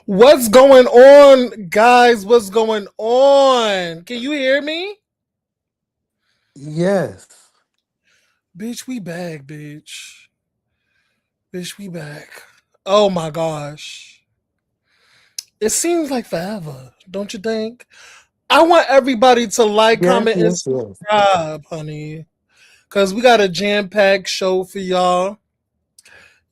What's going on, guys? What's going on? Can you hear me? Yes. Bitch, we back, bitch. Bitch, we back. Oh my gosh. It seems like forever, don't you think? I want everybody to like, Yes, comment, and yes, yes. subscribe, honey. Because we got a jam packed show for y'all.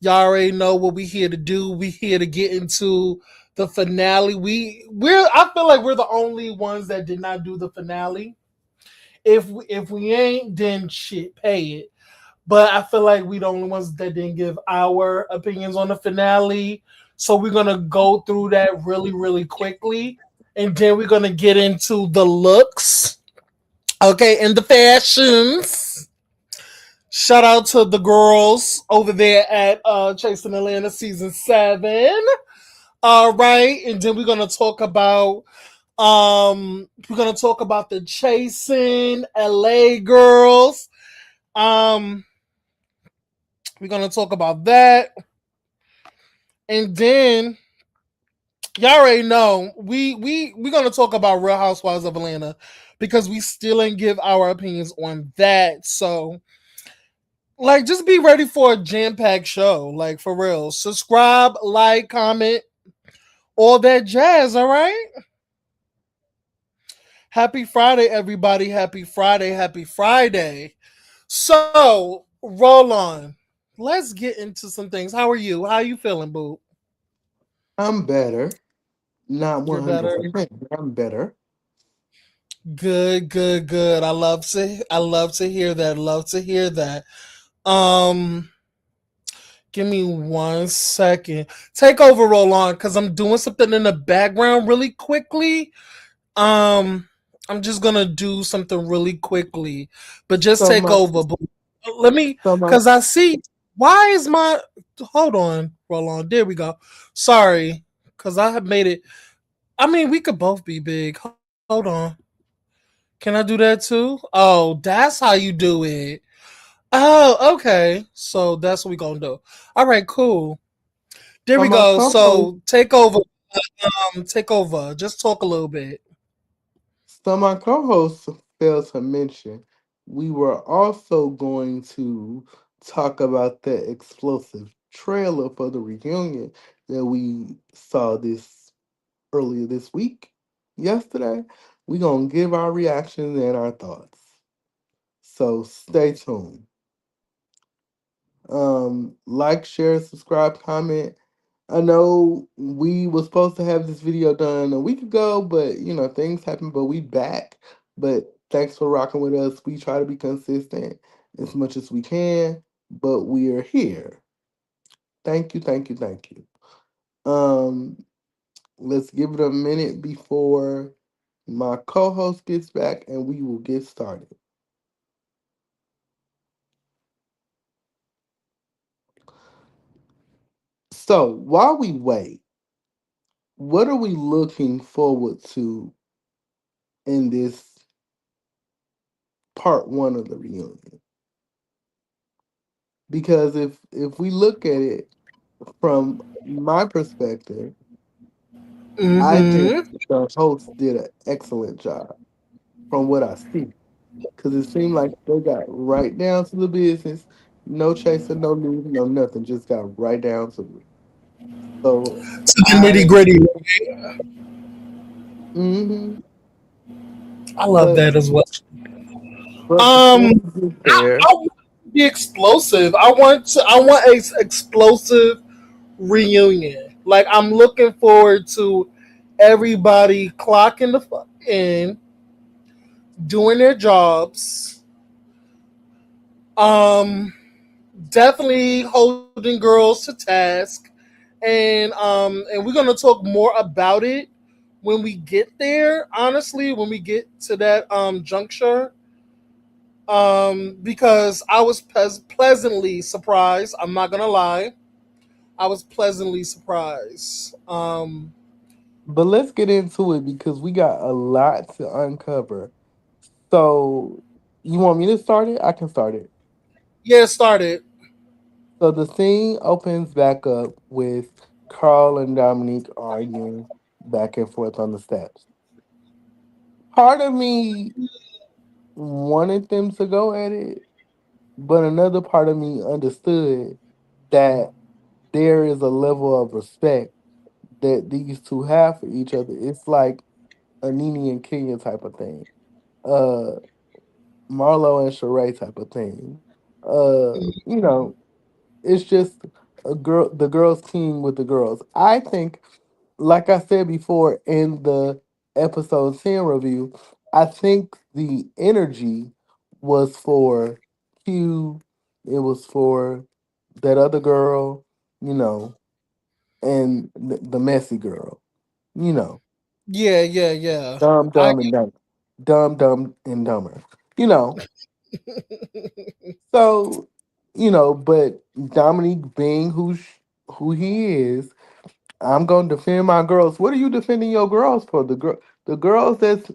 Y'all already know what we here to do. We here to get into the finale. I feel like we're the only ones that did not do the finale. If we ain't, then shit, pay it. But I feel like we the only ones that didn't give our opinions on the finale. So we're gonna go through that really, really quickly. And then we're gonna get into the looks. Okay, and the fashions. Shout out to the girls over there at Chasing Atlanta season 7. All right, and then we're gonna talk about the Chasing LA girls. Um we're gonna talk about that. And then y'all already know we're gonna talk about Real Housewives of Atlanta because we still ain't give our opinions on that. So like just be ready for a jam-packed show, like for real. Subscribe, like, comment, all that jazz, all right? Happy Friday, everybody. Happy Friday, happy Friday. So, roll on. Let's get into some things. How are you? How are you feeling, boo? I'm better. Not You're better. 100%, but I'm better. Good, good, good. I love to hear that. Love to hear that. Um Give me 1 second. Take over, roll on, because I'm doing something in the background really quickly. Um, I'm just gonna do something really quickly, but just So take my over. But let me, so my because I see. Why is my? Hold on, roll on. There we go. Sorry, because I have made it. I mean, we could both be big. Hold on. Can I do that too? Oh, that's how you do it. Oh, okay. So that's what we gonna do. All right, cool. There so we my go. co-host So take over. Take over. Just talk a little bit. so my co-host failed to mention we were also going to talk about the explosive trailer for the reunion that we saw this earlier this week. Yesterday, we gonna give our reactions and our thoughts. So stay tuned. Like, share, subscribe, comment. I know we was supposed to have this video done a week ago, but things happen. But we back. But thanks for rocking with us. We try to be consistent as much as we can, but we are here. Thank you, thank you, thank you. Um, let's give it a minute before my co-host gets back, and we will get started. So while we wait, what are we looking forward to in this part one of the reunion? Because if we look at it from my perspective, I think Mm-hmm. the host did an excellent job from what I see. Because it seemed like they got right down to the business, no chaser, no news, no nothing, just got right down to it. So To the nitty I, gritty. hmm I love but that as well. before Um, we get there, I want to be explosive. I want a explosive reunion. Like I'm looking forward to everybody clocking the fuck in, doing their jobs. Um, definitely holding girls to task, and we're gonna talk more about it when we get there. Honestly, when we get to that juncture, because I was pleasantly surprised. I'm not gonna lie, I was pleasantly surprised. but let's get into it because we got a lot to uncover. So you want me to start it? I can start it. Yeah, it started. So the scene opens back up with Carl and Dominique arguing back and forth on the steps. Part of me wanted them to go at it, but another part of me understood that there is a level of respect that these two have for each other. It's like a Nene and Kenya type of thing. Uh Marlo and Sheree type of thing. You know, it's just the girls team with the girls. I think, like I said before in the episode 10 review, I think the energy was for Q, it was for that other girl, you know, and the messy girl, you know, Yeah, yeah, yeah. dumb, I dumb, and dumb, dumb, dumb, and dumber, you know. So, but Dominique being who he is, I'm gonna defend my girls. What are you defending your girls for? The girls that's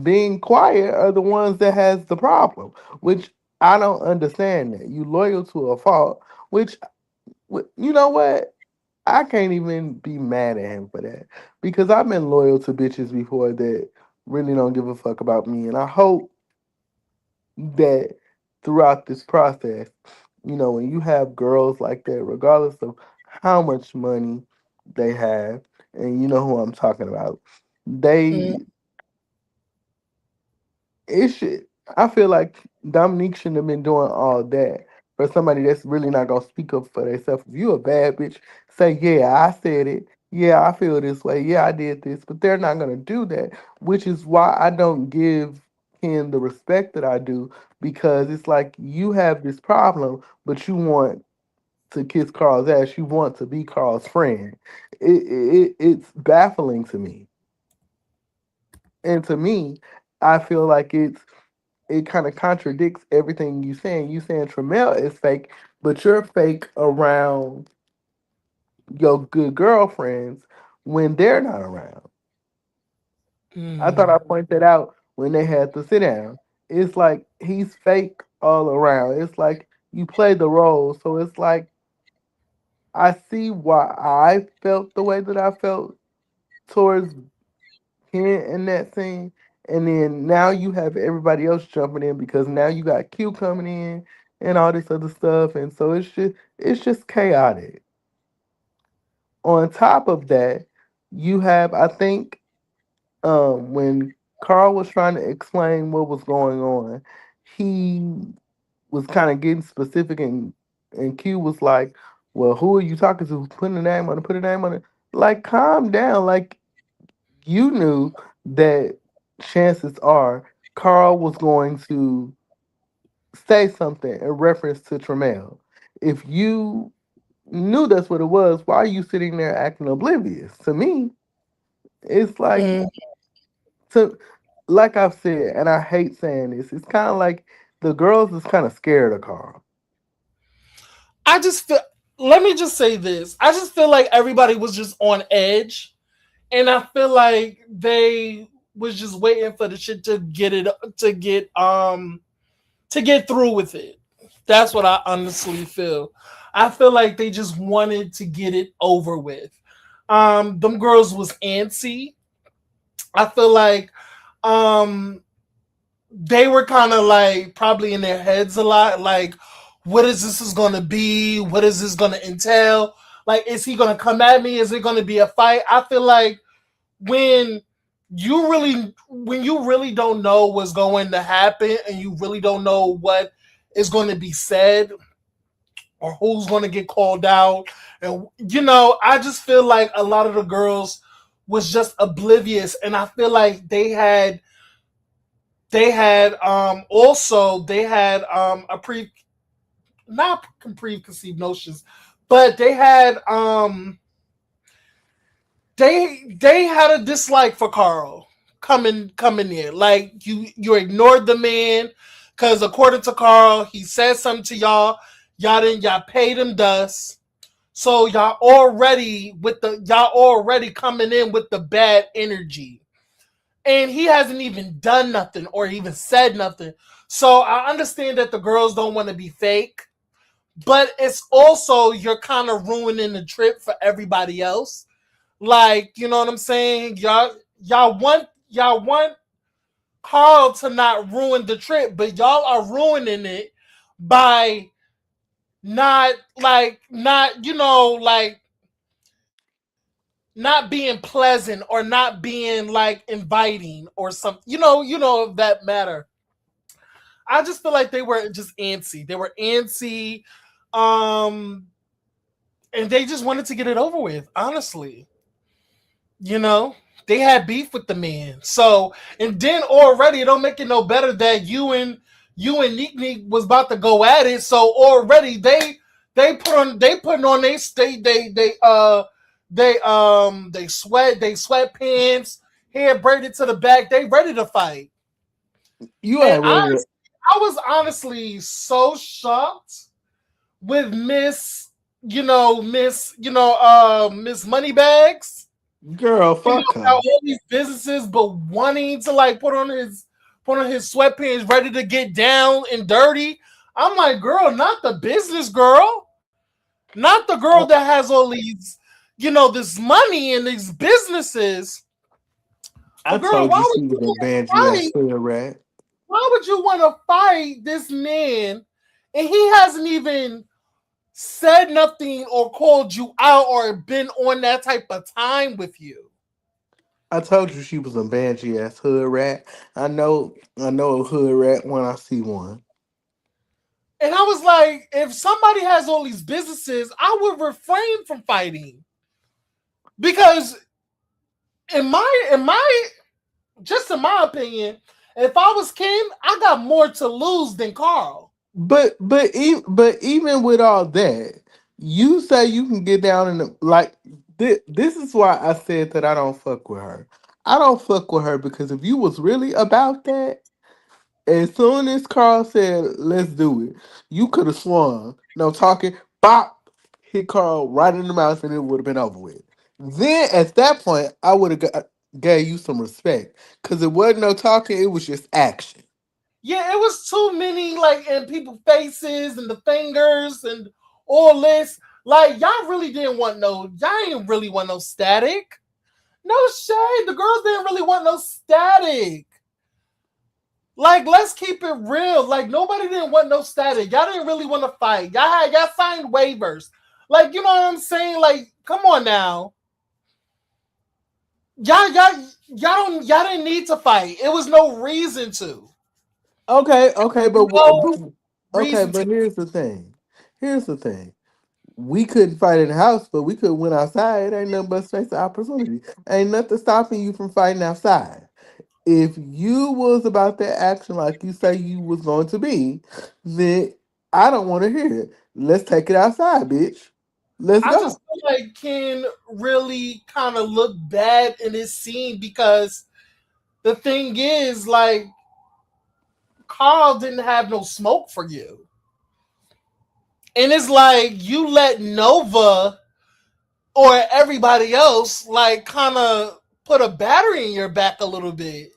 being quiet are the ones that has the problem, which I don't understand. That you loyal to a fault, which you know what? I can't even be mad at him for that because I've been loyal to bitches before that really don't give a fuck about me, and I hope that throughout this process, when you have girls like that, regardless of how much money they have, and you know who I'm talking about, mm, they it should. I feel like Dominique shouldn't have been doing all that for somebody that's really not gonna speak up for themselves. If you a bad bitch, say yeah, I said it. Yeah, I feel this way. Yeah, I did this, but they're not gonna do that, which is why I don't give him the respect that I do because it's like you have this problem, but you want to kiss Carl's ass. You want to be Carl's friend. It's baffling to me. And to me, I feel like it kind of contradicts everything you saying. You saying Tremel is fake, but you're fake around your good girlfriends when they're not around. I thought I Mm. pointed that out when they had to sit down. It's like he's fake all around. It's like you play the role, so it's like I see why I felt the way that I felt towards him in that scene. And then now you have everybody else jumping in because now you got Q coming in and all this other stuff, and so it's just chaotic. On top of that, you have I think when Carl was trying to explain what was going on, he was kind of getting specific, and Q was like, "Well, who are you talking to? Putting a name on it. Put a name on it. Like, calm down. Like, you knew that chances are Carl was going to say something in reference to Tremel. If you knew that's what it was, why are you sitting there acting oblivious? To me, it's like Mm. to like I've said, and I hate saying this, it's kind of like the girls is kind of scared of Carl. I just feel. Let me just say this. I just feel like everybody was just on edge, and I feel like they was just waiting for the shit to get it to get through with it. That's what I honestly feel. I feel like they just wanted to get it over with. Them girls was antsy. I feel like um they were kind of like probably in their heads a lot, like what is this is gonna be? What is this gonna entail? Like, is he gonna come at me? Is it gonna be a fight? I feel like when when you really don't know what's going to happen and you really don't know what is going to be said or who's going to get called out, and I just feel like a lot of the girls was just oblivious, and I feel like they had a not preconceived notions, but they had a dislike for Carl coming in. Like, you ignored the man because according to Carl, he said something to y'all. Y'all paid him dust. So y'all already coming in with the bad energy. And he hasn't even done nothing or even said nothing. So I understand that the girls don't want to be fake, but it's also you're kind of ruining the trip for everybody else. Like, you know what I'm saying? Y'all want Carl to not ruin the trip, but y'all are ruining it by not being pleasant or not being like inviting or something. Of that matter. I just feel like they were just antsy. They were antsy, um, and they just wanted to get it over with. Honestly, you know, they had beef with the man. So, and then already it don't make it no better that you and Neek Neek was about to go at it. So already they putting on they sweatpants, hair braided to the back. They ready to fight. You And ain't ready to, I was honestly so shocked with Miss Moneybags. girl, fuck Got her. all these businesses, but wanting to like put on his sweatpants, ready to get down and dirty. I'm like, girl, not the business girl, not the girl I, that has all these, this money and these businesses. I But girl, told why you would she you was a want banshee to ass fight? hood rat. Why would you want to fight this man? And he hasn't even said nothing or called you out or been on that type of time with you. I told you she was a banshee ass hood rat. I know a hood rat when I see one. And I was like, if somebody has all these businesses, I would refrain from fighting because in my just in my opinion, if I was Kim, I got more to lose than Carl. But even with all that, You say you can get down in the like. This is why I said that I don't fuck with her. I don't fuck with her because if you was really about that, as soon as Carl said, let's do it, you could have swung. No talking, bop, hit Carl right in the mouth and it would have been over with. Then at that point, I would have gave you some respect. Because it wasn't no talking, it was just action. Yeah, it was too many like and people faces and the fingers and all this. Like y'all really didn't want no. Y'all ain't really want no static. No shade. The girls didn't really want no static. Like, let's keep it real. Like, nobody didn't want no static. Y'all didn't really want to fight. Y'all signed waivers. Like, you know what I'm saying? Like, come on now. Y'all didn't need to fight. It was no reason to. Okay, okay, No but okay, reason to. but here's the thing. Here's the thing. We couldn't fight in the house, but we could went outside. It ain't nothing but space of opportunity. Ain't nothing stopping you from fighting outside. If you was about that action like you say you was going to be, then I don't want to hear it. Let's take it outside, bitch. Let's I just go. feel like Ken really kind of looked bad in this scene because the thing is, like, Carl didn't have no smoke for you. And it's like you let Nova or everybody else like kind of put a battery in your back a little bit.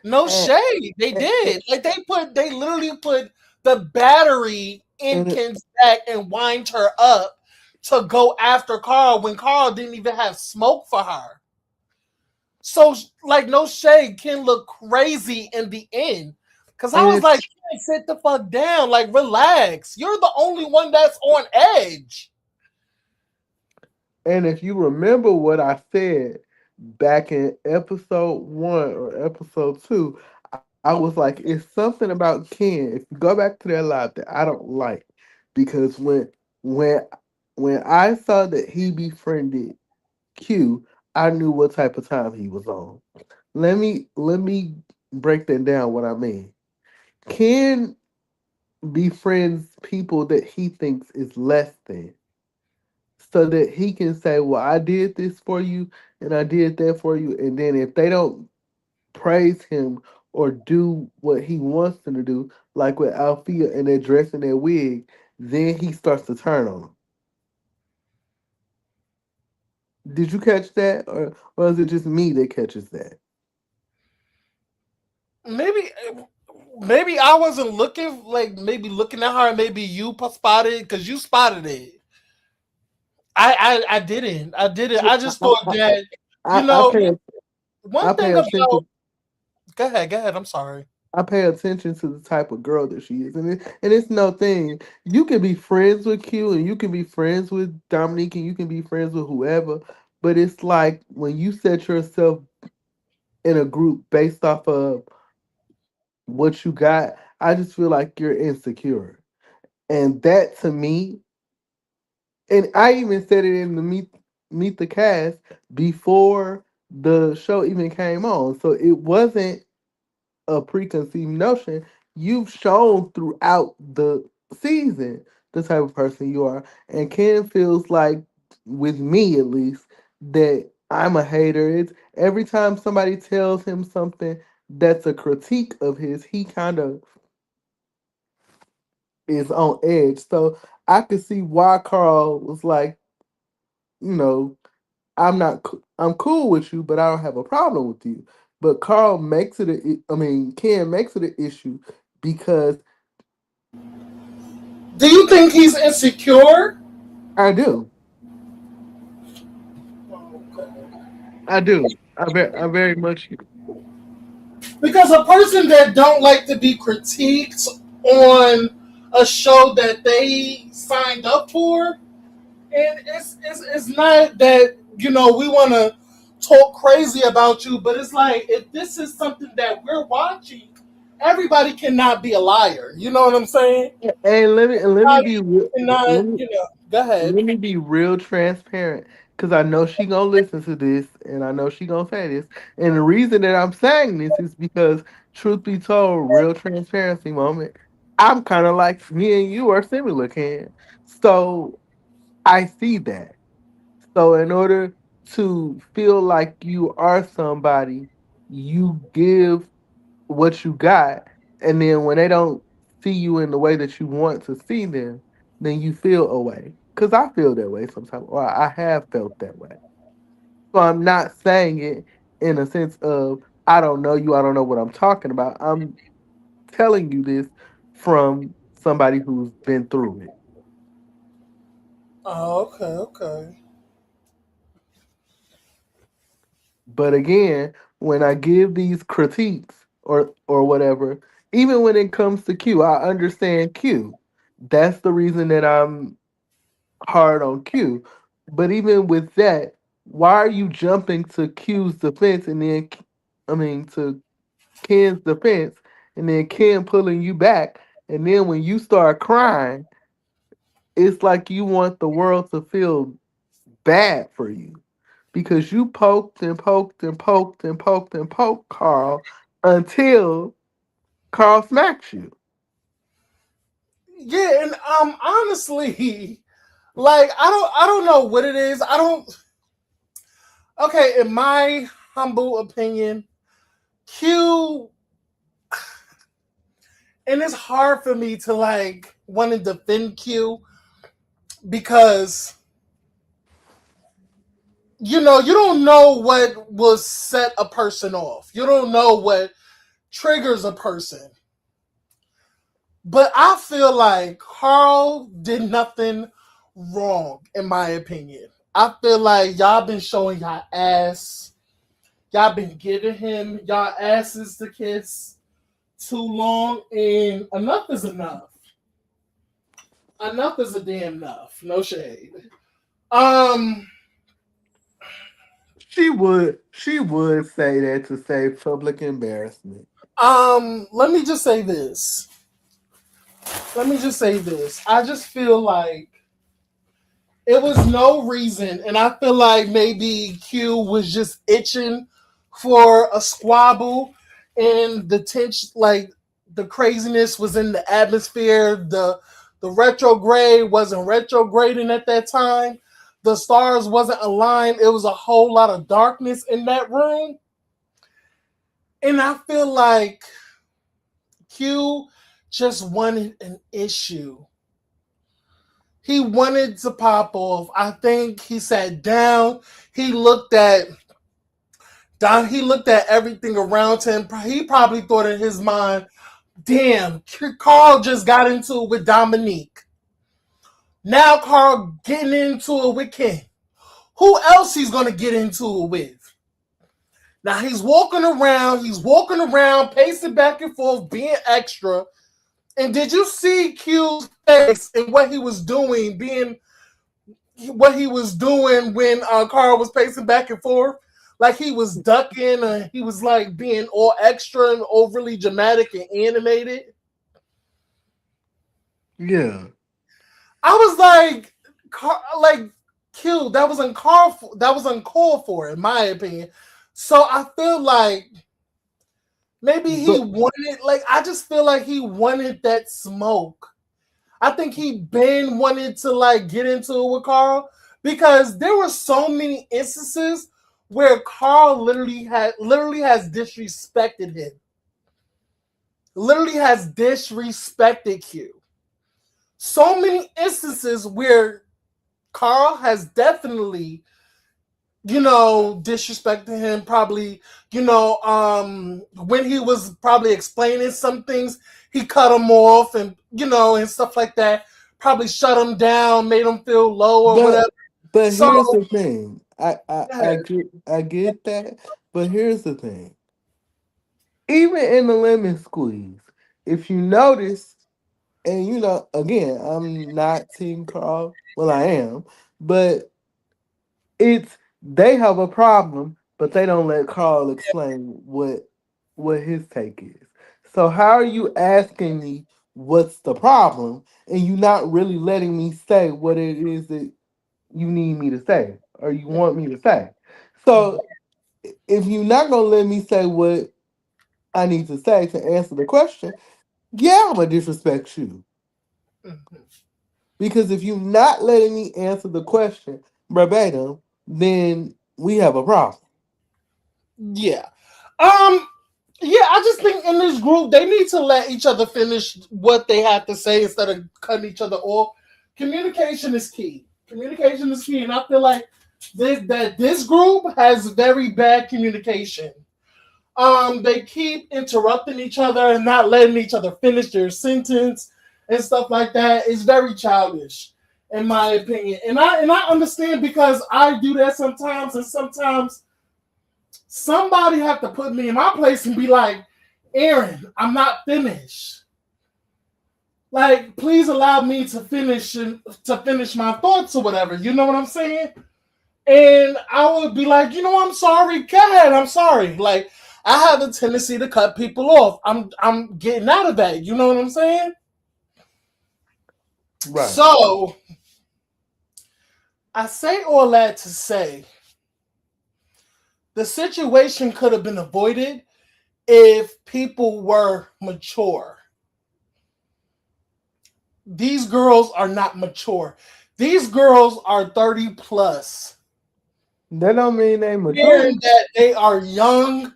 No And, shade, they and, did. Like they literally put the battery in and, Ken's back and wind her up to go after Carl when Carl didn't even have smoke for her. So like no shade, Ken looked crazy in the end. Cause I and was like, it's Ken, sit the fuck down, like relax. You're the only one that's on edge. and if you remember what I said back in episode 1 or episode 2, I was like, it's something about Ken. If you go back to that live that I don't like, because when when I saw that he befriended Q, I knew what type of time he was on. Let me break that down. What I mean, Ken befriends people that he thinks is less than, so that he can say, "Well, I did this for you, and I did that for you," and then if they don't praise him or do what he wants them to do, like with Althea and they're dressing their wig, then he starts to turn on them. Did you catch that, or is it just me that catches that? Maybe maybe I wasn't looking like maybe looking at her. Maybe you spotted because you spotted it. I didn't. I didn't. I I, just I, thought I, that I, you I know pay I one pay thing about. attention. Go ahead. Go ahead. I'm sorry. I pay attention to the type of girl that she is, and it's no thing. You can be friends with Q, and you can be friends with Dominique, and you can be friends with whoever. But it's like when you set yourself in a group based off of what you got, I just feel like you're insecure, and that to me, and I even said it in the meet the cast before the show even came on, so it wasn't a preconceived notion. You've shown throughout the season the type of person you are. And Ken feels like, with me at least, that I'm a hater. It's every time somebody tells him something that's a critique of his, he kind of is on edge. So I could see why Carl was like, you know, I'm cool with you, but I don't have a problem with you. But Carl makes it I mean, Ken makes it an issue because Do you think he's insecure? I do. I do. I very much. Because a person that don't like to be critiqued on a show that they signed up for, and it's not that we want to talk crazy about you, but it's like if this is something that we're watching, everybody cannot be a liar. You know what I'm saying? And let me be Everybody real. cannot. Go ahead. Let me be real transparent because I know she gonna listen to this and I know she gonna say this. And the reason that I'm saying this is because, truth be told, real transparency moment. I'm kind of like me and you are similar, Ken. So. I see that. So in order to feel like you are somebody, you give what you got, and then when they don't see you in the way that you want to see them, then you feel away. Cause I feel that way sometimes, or I have felt that way. So I'm not saying it in a sense of I don't know you, I don't know what I'm talking about. I'm telling you this from somebody who's been through it. Oh, okay, okay. But again, when I give these critiques or whatever, even when it comes to Q, I understand Q. That's the reason that I'm hard on Q. But even with that, why are you jumping to Q's defense and then to Ken's defense and then Ken pulling you back, and then when you start crying, it's like you want the world to feel bad for you because you poked and poked and poked and poked and poked Carl until Carl smacks you. Yeah, and honestly, like I don't know what it is. I don't okay, in my humble opinion, Q and it's hard for me to like want to defend Q because you don't know what will set a person off. You don't know what triggers a person. But I feel like Carl did nothing wrong, in my opinion. I feel like y'all been showing y'all ass. Y'all been giving him y'all asses to kiss too long, and enough is enough. Enough is a damn enough. No shade. Um, She would say that to save public embarrassment. let me just say this. Let me just say this. I just feel like it was no reason, and I feel like maybe Q was just itching for a squabble, and the tension, like the craziness, was in the atmosphere. The retrograde wasn't retrograding at that time. The stars wasn't aligned. It was a whole lot of darkness in that room, and I feel like Q just wanted an issue. He wanted to pop off. I think he sat down. He looked at he looked at everything around him. He probably thought in his mind, "Damn, Carl just got into it with Dominique. Now Carl getting into it with Ken. Who else he's gonna get into it with?" Now he's walking around. He's walking around, pacing back and forth, being extra. And did you see Q's face and what he was doing, being what he was doing when Carl was pacing back and forth? Like he was ducking, he was like being all extra and overly dramatic and animated. Yeah. I was like, Q, that was uncalled for. That was uncalled for, in my opinion. So I feel like maybe he But wanted, like, I just feel like he wanted that smoke. I think he been wanted to like get into it with Carl because there were so many instances where Carl literally has disrespected him. Literally has disrespected Q. So many instances where Carl has definitely, disrespected him. Probably, when he was probably explaining some things, he cut him off and and stuff like that. Probably shut him down, made him feel low or whatever. but but So here's the thing. I yeah. I get I get that, but here's the thing. Even in the lemon squeeze, if you notice, and again, I'm not Team Carl. Well, I am, but it's they have a problem, but they don't let Carl explain what his take is. So how are you asking me what's the problem, and you not really letting me say what it is that you need me to say or you want me to say? So if you're not gonna let me say what I need to say to answer the question, yeah, I'm gonna disrespect you. Mhm. Because if you're not letting me answer the question verbatim, then we have a problem. Yeah. Um. Yeah, I just think in this group they need to let each other finish what they have to say instead of cutting each other off. Communication is key. Communication is key, and I feel like this group has very bad communication. They keep interrupting each other and not letting each other finish their sentence and stuff like that. It's very childish, in my opinion. And I understand because I do that sometimes, and sometimes somebody have to put me in my place and be like, Aaron, I'm not finished. Like, please allow me to finish my thoughts or whatever. You know what I'm saying? And I would be like, I'm sorry. Go ahead. I'm sorry. Like, I have a tendency to cut people off. I'm getting out of that. You know what I'm saying? Right. So I say all that to say the situation could have been avoided if people were mature. These girls are not mature. These girls are 30 plus. That don't mean they mature. Hearing that they are young,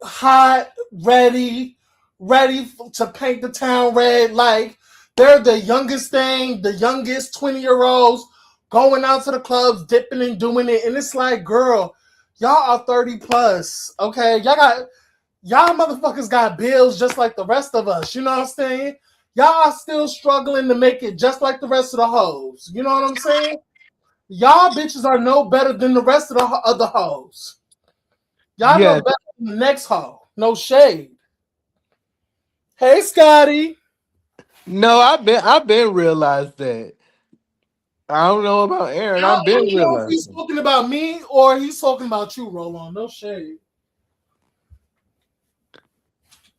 hot, ready to paint the town red. Like they're the youngest thing, the youngest 20-year-olds going out to the clubs, dipping and doing it. And it's like, girl, y'all are 30 plus. Okay. Y'all motherfuckers got bills just like the rest of us. You know what I'm saying? Y'all are still struggling to make it just like the rest of the hoes. You know what I'm saying? Y'all bitches are no better than the rest of the other hoes. Y'all know Yes. better than the next hoe. No shade. Hey, Scotty. No, I've been realized that. I don't know about Aaron. I I've been don't know if he's realizing. talking about me or he's talking about you, Roland. No shade.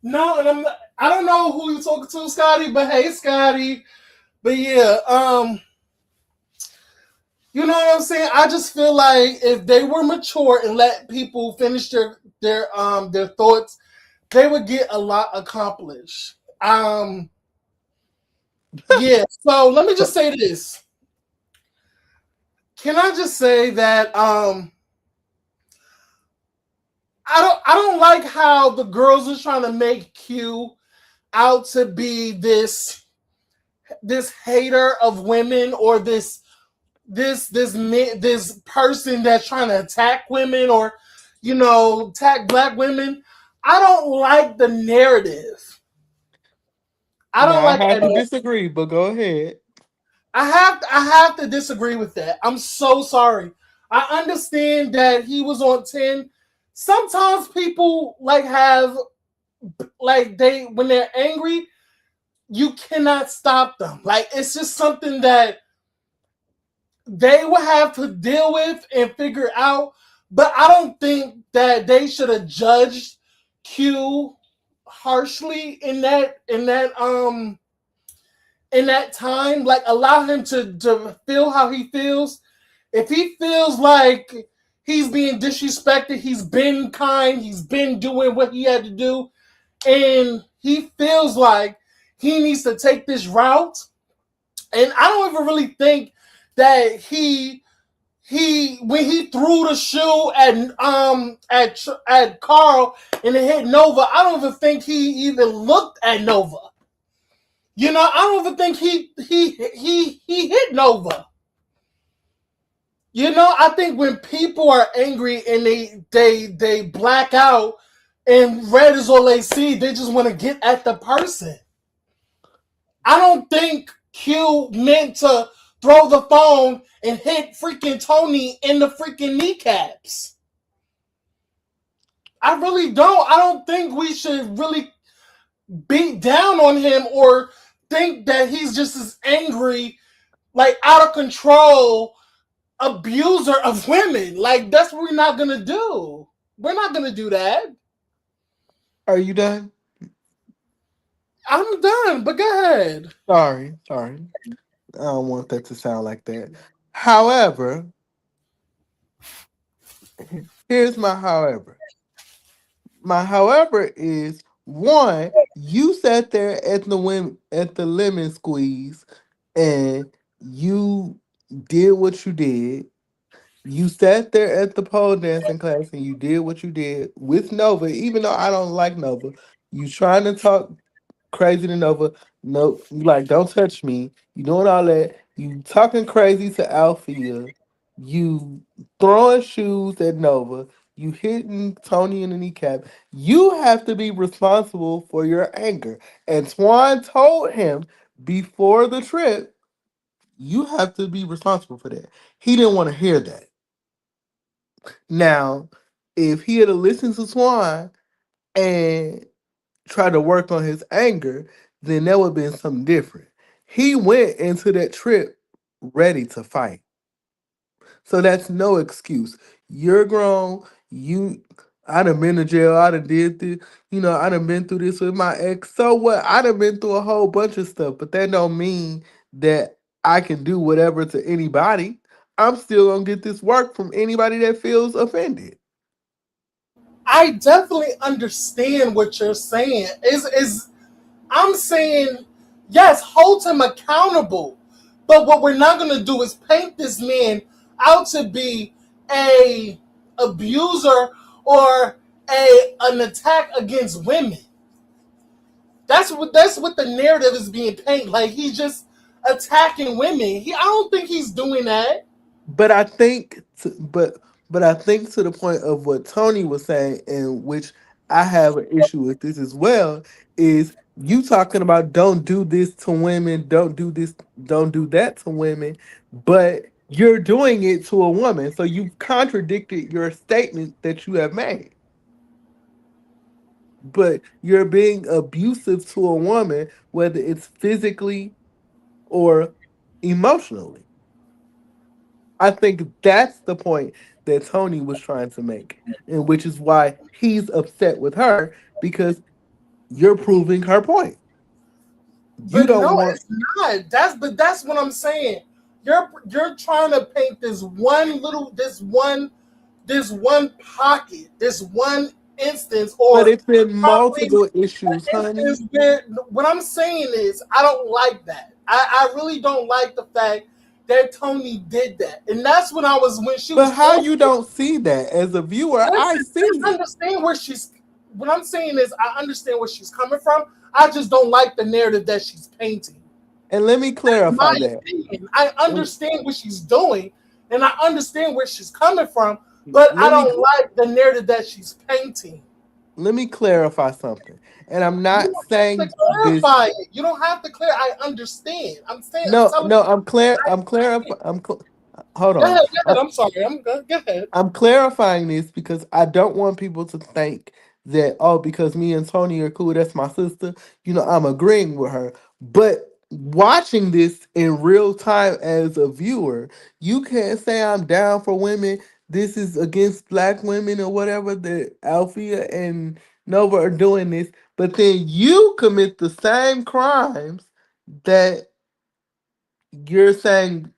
No, and I don't know who you're talking to, Scotty, but hey, Scotty. But yeah, you know what I'm saying? I just feel like if they were mature and let people finish their thoughts, they would get a lot accomplished. Yeah. So let me just say this. Can I just say that I don't like how the girls are trying to make Q out to be this hater of women or this person that's trying to attack women or attack black women. I don't like the narrative. I don't Now I like have that. to disagree, but go ahead. I have to disagree with that. I'm so sorry. I understand that he was on 10. Sometimes people have they when they're angry, you cannot stop them. Like it's just something that they will have to deal with and figure out. But I don't think that they should have judged Q harshly in that time. Like allow him to feel how he feels. If he feels like he's being disrespected, he's been kind, he's been doing what he had to do, and he feels like he needs to take this route. And I don't even really think that he when he threw the shoe at Carl and it hit Nova, I don't even think he even looked at Nova. I don't even think he hit Nova. I think when people are angry and they black out and red is all they see, they just want to get at the person. I don't think Q meant to throw the phone and hit freaking Tony in the freaking kneecaps. I really don't. I don't think we should really beat down on him or think that he's just as angry, like out of control abuser of women. Like that's what we're not gonna do. We're not gonna do that. Are you done? I'm done, but go ahead. Sorry, sorry. I don't want that to sound like that. However, here's my however. My however is one, you sat there at the lemon squeeze and you did what you did. You sat there at the pole dancing class and you did what you did with Nova, even though I don't like Nova. You trying to talk crazy to Nova. No, you like, don't touch me. You doing all that. You talking crazy to Althea. You throwing shoes at Nova. You hitting Tony in the kneecap. You have to be responsible for your anger. And Twan told him before the trip, you have to be responsible for that. He didn't want to hear that. Now, if he had listened to Swan and tried to work on his anger, then that would have been something different. He went into that trip ready to fight. So that's no excuse. You're grown. I done been to jail. I done did this. I done been through this with my ex. So what? I done been through a whole bunch of stuff, but that don't mean that I can do whatever to anybody. I'm still gonna get this work from anybody that feels offended. I definitely understand what you're saying. Is I'm saying, yes, hold him accountable. But what we're not going to do is paint this man out to be a abuser or a an attack against women. That's what the narrative is being painted. Like he's just attacking women. I don't think he's doing that. But I think, but I think to the point of what Tony was saying, and which I have an issue with this as well, is you talking about don't do this to women, don't do this, don't do that to women, but you're doing it to a woman, so you've contradicted your statement that you have made. But you're being abusive to a woman, whether it's physically or emotionally. I think that's the point that Tony was trying to make, and which is why he's upset with her because you're proving her point. You But don't no, want, it's not. That's what I'm saying. You're trying to paint this one pocket, this one instance, but or it's been probably multiple issues, an honey. instance where what I'm saying is I don't like that. I really don't like the fact that Tony did that. And that's when she But was how talking. you don't see that as a viewer? I Listen, see I it. understand where she's what I'm saying is I understand where she's coming from. I just don't like the narrative that she's painting. And let me My clarify that. opinion. I And understand what she's doing and I understand where she's coming from, but I let me don't like the narrative that she's painting. let me clarify something. And I'm You not don't have to saying this. clarify it. You don't have to clear. I understand. I'm No, telling no, you. I'm clear. I I'm clear. understand. Hold Go on. ahead. Go ahead. I'm sorry. Go ahead. I'm clarifying this because I don't want people to think that, oh, because me and Tony are cool, that's my sister. I'm agreeing with her. But watching this in real time as a viewer, you can't say I'm down for women. This is against black women or whatever. That Althea and Nova are doing this, but then you commit the same crimes that you're saying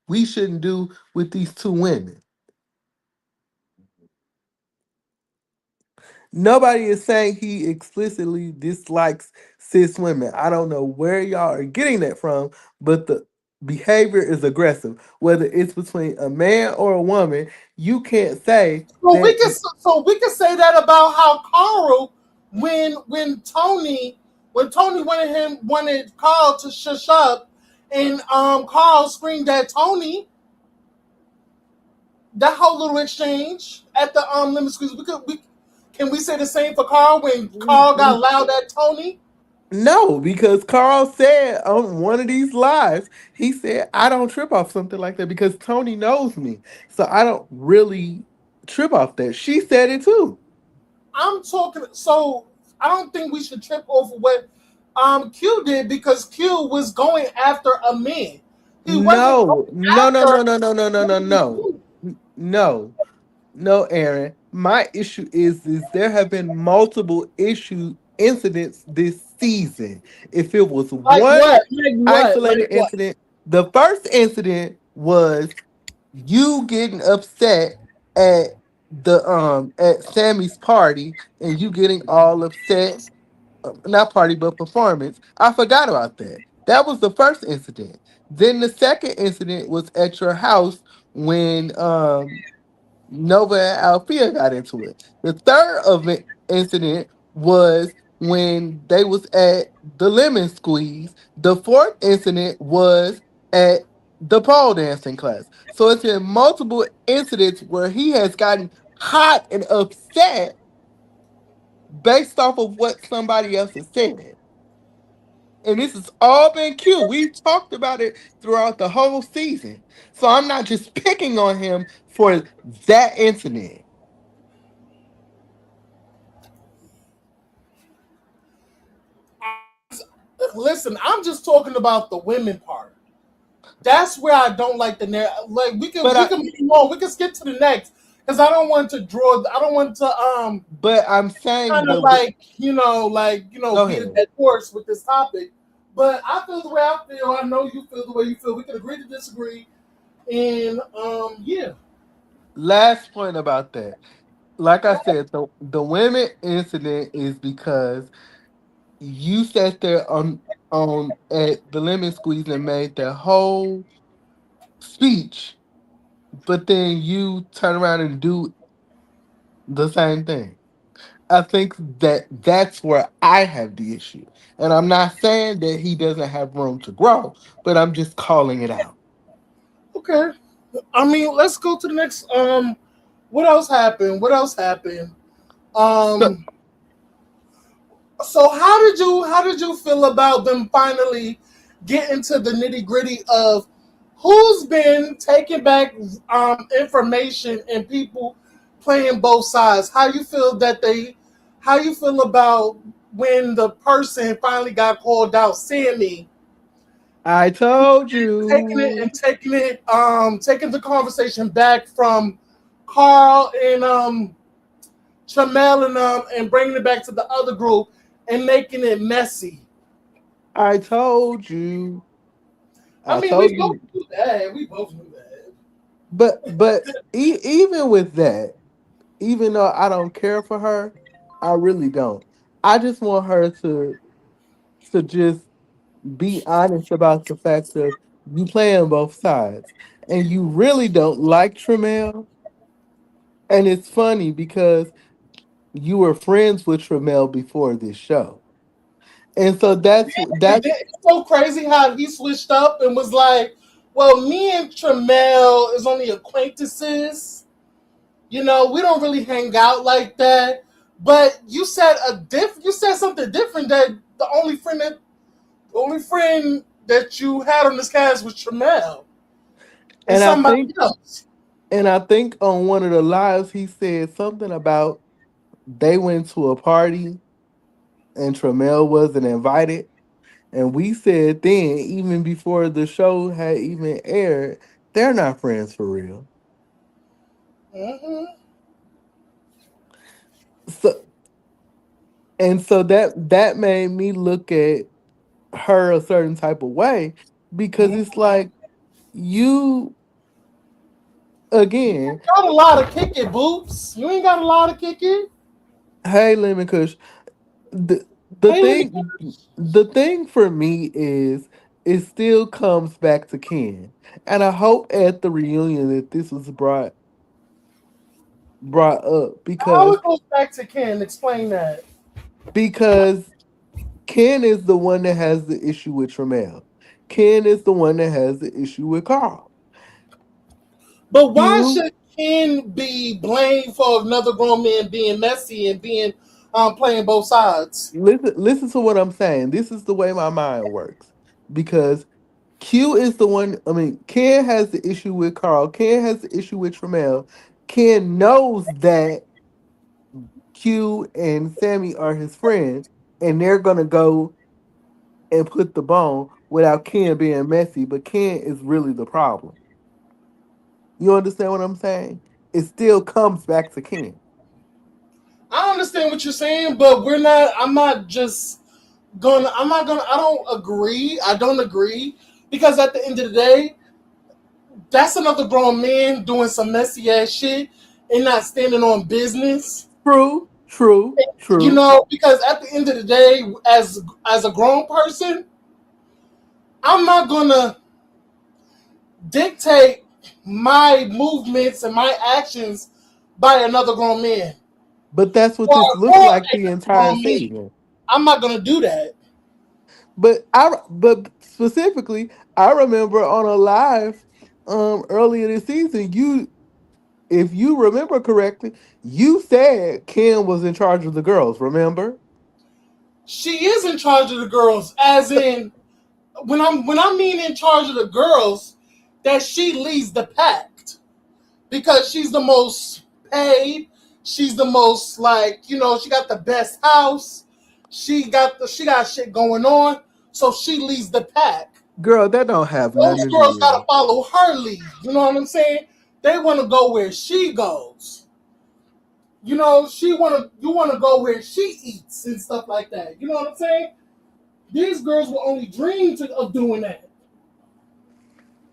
we shouldn't do with these two women. Nobody is saying he explicitly dislikes cis women. I don't know where y'all are getting that from, but the behavior is aggressive. Whether it's between a man or a woman, you can't say So we that. can so we can say that about how Carl when when Tony wanted Carl to shush up and Carl screamed at Tony. That whole little exchange at the limit squeeze. We can we say the same for Carl when Carl got loud at Tony? No, because Carl said on one of these lives, he said, I don't trip off something like that because Tony knows me. So I don't really trip off that. She said it too. I'm talking. So I don't think we should trip over what Q did because Q was going after a man. He wasn't No, going no, no, no, after no, no, no, no, no, Tony's no. woman. No. No, Aaron. My issue is there have been multiple issue incidents this season. If it was Like one what? Like what? Like isolated what? incident, the first incident was you getting upset at the at Sammy's party and you getting all upset, not party but performance. I forgot about that. That was the first incident. Then the second incident was at your house when Nova and Althea got into it. The third incident was when they was at the lemon squeeze. The fourth incident was at the pole dancing class. So it's been multiple incidents where he has gotten hot and upset based off of what somebody else has said. And this has all been cute. We talked about it throughout the whole season. So I'm not just picking on him for that incident. Listen, I'm just talking about the women part. That's where I don't like the narrative. Like But we I can move on. We can skip to the next because I don't want to draw. I don't want to but I'm saying kind of the like go beat a ahead. dead horse with this topic. But I feel the way I feel. I know you feel the way you feel. We can agree to disagree. And yeah. Last point about that. Like I said, the women incident is because you sat there on at the lemon squeeze and made that whole speech, but then you turn around and do the same thing. I think that that's where I have the issue. And I'm not saying that he doesn't have room to grow, but I'm just calling it out. Okay. I mean, let's go to the next. What else happened? What else happened? So, Um, so how did you feel about them finally getting to the nitty gritty of who's been taking back information and people playing both sides? How you feel about when the person finally got called out, Sammy, I told taking it you. and taking the conversation back from Carl and Tramel and bringing it back to the other group and making it messy. I told you. I I mean, we told both you. knew that. We both knew that. But even with that, even though I don't care for her, I really don't. I just want her to just be honest about the fact that you play on both sides. And you really don't like Tremel. And it's funny because you were friends with Tremel before this show. And so And that's then it's so crazy how he switched up and was like, "Well, me and Tramel is only acquaintances. You know, we don't really hang out like that." But you said something different that the only friend that you had on this cast was Tramel and and I somebody think else. and I think on one of the lives he said something about they went to a party and Tremel wasn't invited. And we said then, even before the show had even aired, they're not friends for real. Hmm. So and so that made me look at her a certain type of way because it's like you again, Got a lot of kick it, boops. You ain't got a lot of kick it. hey Lemon Kush, the the Hey, let me. thing the thing for me is it still comes back to Ken. And I hope at the reunion that this was brought up How it goes back to Ken? Explain that. because Ken is the one that has the issue with Tremel. Ken is the one that has the issue with Carl. But why You should Ken be blamed for another grown man being messy and being playing both sides? listen to what I'm saying. This is the way my mind works. Because Q is the one, I mean, Ken has the issue with Carl. Ken has the issue with Tremel. Ken knows that Q and Sammy are his friends, and they're gonna go and put the bone without Ken being messy, but Ken is really the problem. You understand what I'm saying? It still comes back to Ken. I understand what you're saying, but we're not. I'm not just gonna. I'm not gonna. I don't agree. I don't agree because at the end of the day, that's another grown man doing some messy ass shit and not standing on business. True, true, You true. know, because at the end of the day, as a grown person, I'm not gonna. dictate my movements and my actions by another grown man But that's what or, this looked or like the a entire grown man. season. I'm not gonna do that. But specifically, I remember on a live earlier this season, you if you remember correctly, you said Kim was in charge of the girls, remember? She is in charge of the girls, as in when I mean in charge of the girls, that she leads the pack because she's the most paid. She's the most she got the best house. She got shit going on, so she leads the pack. Girl, that don't have Those nothing to do girls with gotta it. follow her lead. You know what I'm saying? They want to go where she goes. You wanna go where she eats and stuff like that. You know what I'm saying? These girls will only dream of doing that.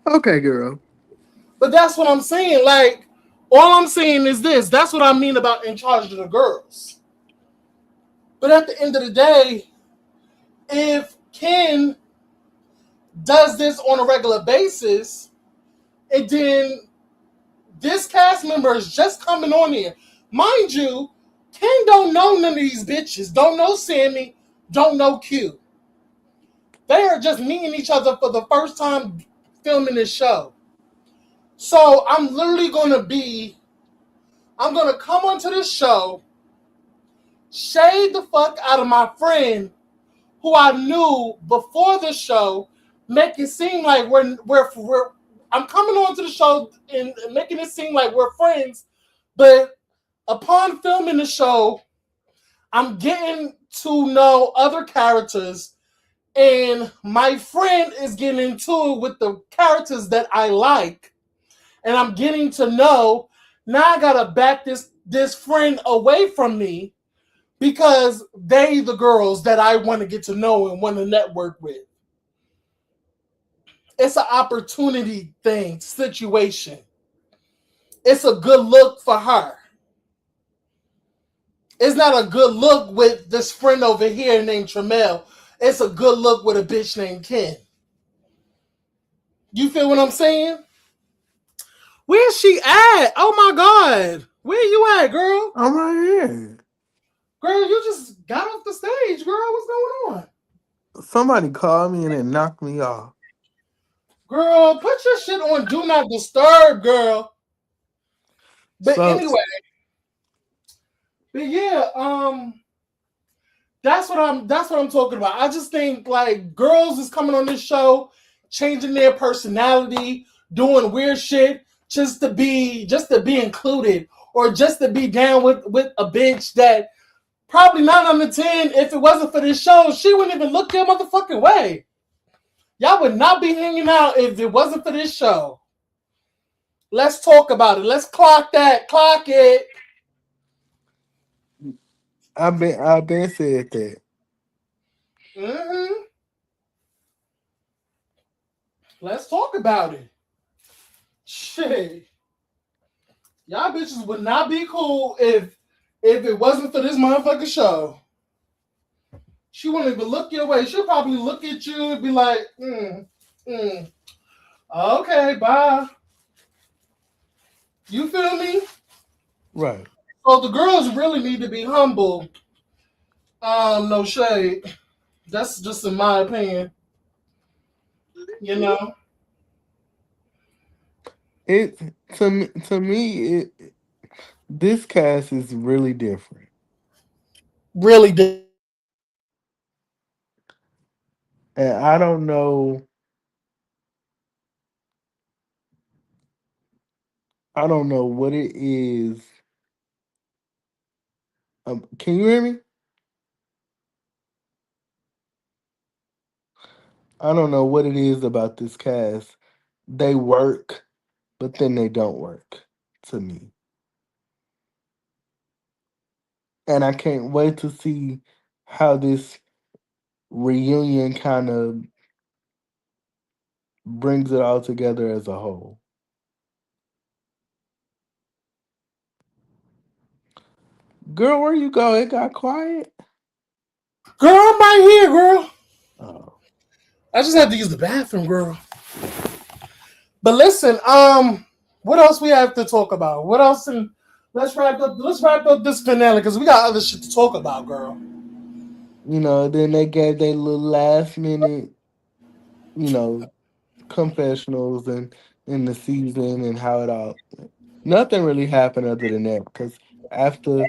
Okay, girl. But that's what I'm saying. Like, all I'm saying is this. That's what I mean about in charge of the girls. But at the end of the day, if Ken does this on a regular basis, and then this cast member is just coming on here, mind you, Ken don't know none of these bitches. Don't know Sammy. Don't know Q. They are just meeting each other for the first time filming this show. So I'm gonna come onto this show, shade the fuck out of my friend who I knew before the show, make it seem like we're I'm coming on to the show and making it seem like we're friends, but upon filming the show, I'm getting to know other characters, and my friend is getting into it with the characters that I like, and I'm getting to know. Now I gotta back this friend away from me because they the girls that I want to get to know and want to network with. It's an opportunity thing, situation. It's a good look for her. It's not a good look with this friend over here named Tramel. It's a good look with a bitch named Ken. You feel what I'm saying? Where's she at? Oh my god. Where you at, girl? I'm right here. Girl, you just got off the stage, girl. What's going on? Somebody called me and it knocked me off. Girl, put your shit on Do Not Disturb, girl. But So anyway, but yeah, that's what I'm talking about. I just think like girls is coming on this show, changing their personality, doing weird shit just to be included or just to be down with a bitch that probably 9 out of 10, if it wasn't for this show, she wouldn't even look your motherfucking way. Y'all would not be hanging out if it wasn't for this show. Let's talk about it. Let's clock that. Clock it. I've been said that. Mm-hmm. Let's talk about it. Shit. Y'all bitches would not be cool if it wasn't for this motherfucking show. She wouldn't even look your way. She'll probably look at you and be like, mm. Okay, bye. You feel me? Right. So the girls really need to be humble. No shade. That's just in my opinion. You know? It to me this cast is really different. Really different. And I don't know what it is. Can you hear me? I don't know what it is about this cast. They work, but then they don't work to me. And I can't wait to see how this reunion kind of brings it all together as a whole. Girl, where you go? It got quiet. Girl, I'm right here, girl. Oh, I just had to use the bathroom, girl. But listen, what else we have to talk about? What else? And let's wrap up this finale because we got other shit to talk about, girl. Then they gave their little last minute, you know, confessionals and in the season and how it all. Nothing really happened other than that because after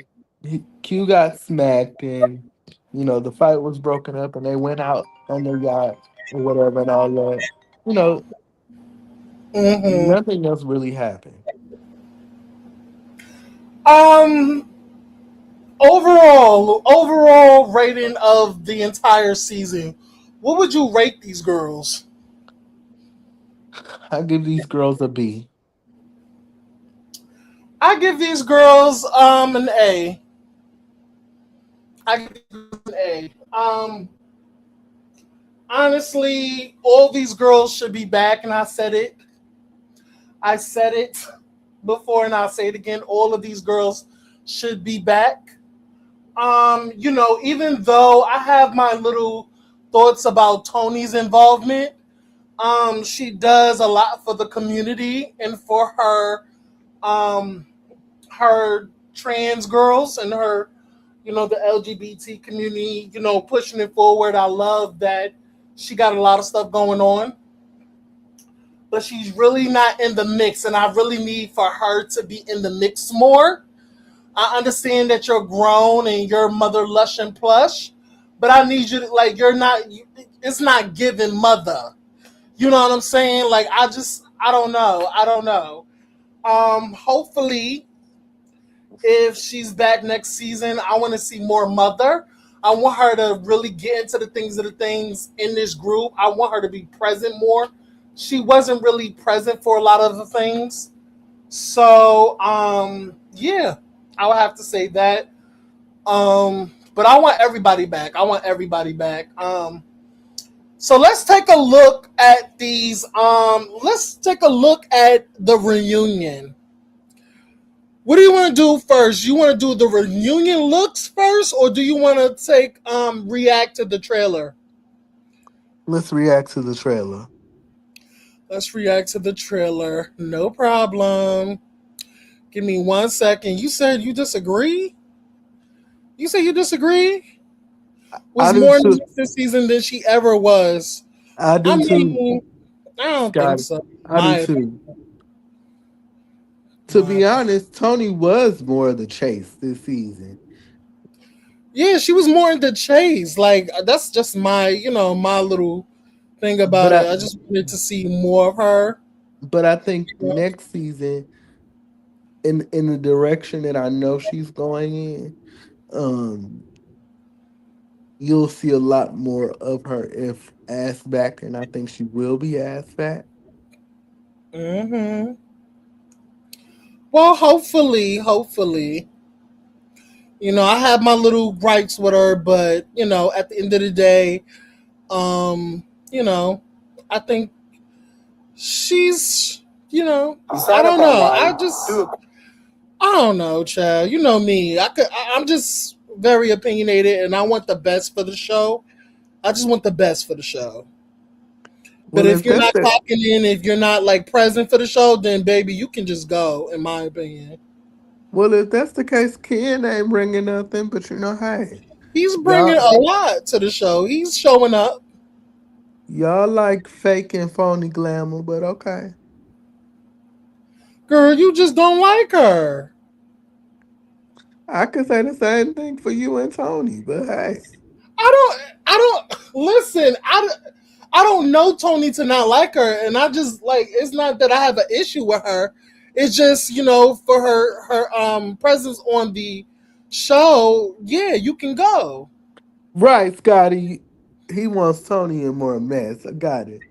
Q got smacked and the fight was broken up and they went out on their yacht or whatever and all that. You know, Mm-hmm. nothing else really happened. Um, overall rating of the entire season. What would you rate these girls? I give these girls a B. I give these girls an A. I give these girls an A. Honestly, all these girls should be back, and I said it. I said it before, and I'll say it again. All of these girls should be back. Even though I have my little thoughts about Tony's involvement, she does a lot for the community and for um, her trans girls and her, the LGBT community, pushing it forward. I love that she got a lot of stuff going on, but she's really not in the mix, and I really need for her to be in the mix more. I understand that you're grown and you're mother lush and plush, but I need you to like you're not. It's not giving mother. You know what I'm saying? Like I don't know. I don't know. Hopefully, if she's back next season, I want to see more mother. I want her to really get into the things in this group. I want her to be present more. She wasn't really present for a lot of the things. So, yeah, I would have to say that. But I want everybody back. I want everybody back. So let's take a look at these. Let's take a look at the reunion. What do you want to do first? You want to do the reunion looks first, or do you want to take react to the trailer? Let's react to the trailer. Let's react to the trailer. No problem. Give me 1 second. You said you disagree? You say you disagree? I Was do more in too. this season than she ever was. I I do too, mean, I don't think Scotty. so. I do My too. To my be honest, Tony was more of the chase this season. Yeah, she was more into Chase. Like that's just my, my little thing But about I it. I just wanted to see more of her. but I think next season in the direction that I know she's going in, um, you'll see a lot more of her if asked back, and I think she will be asked back. Hmm. Well, hopefully, I have my little gripes with her, but at the end of the day, um, you know, I think she's, I don't know. I don't know, child. You know me. I'm just very opinionated, and I want the best for the show. I just want the best for the show. But Well, if if you're that's not the clocking in, if you're not like present for the show, then baby, you can just go. In my opinion, if that's the case, Ken ain't bringing nothing. But hey, he's bringing y'all a lot to the show. He's showing up. y'all like fake and phony glamour, but okay. Girl, you just don't like her. I could say the same thing for you and Tony, but hey. I don't listen. I don't know Tony to not like her, and I just like it's not that I have an issue with her. It's just for her presence on the show. Yeah, you can go. Right, Scotty. He wants Tony in more mess. I got it.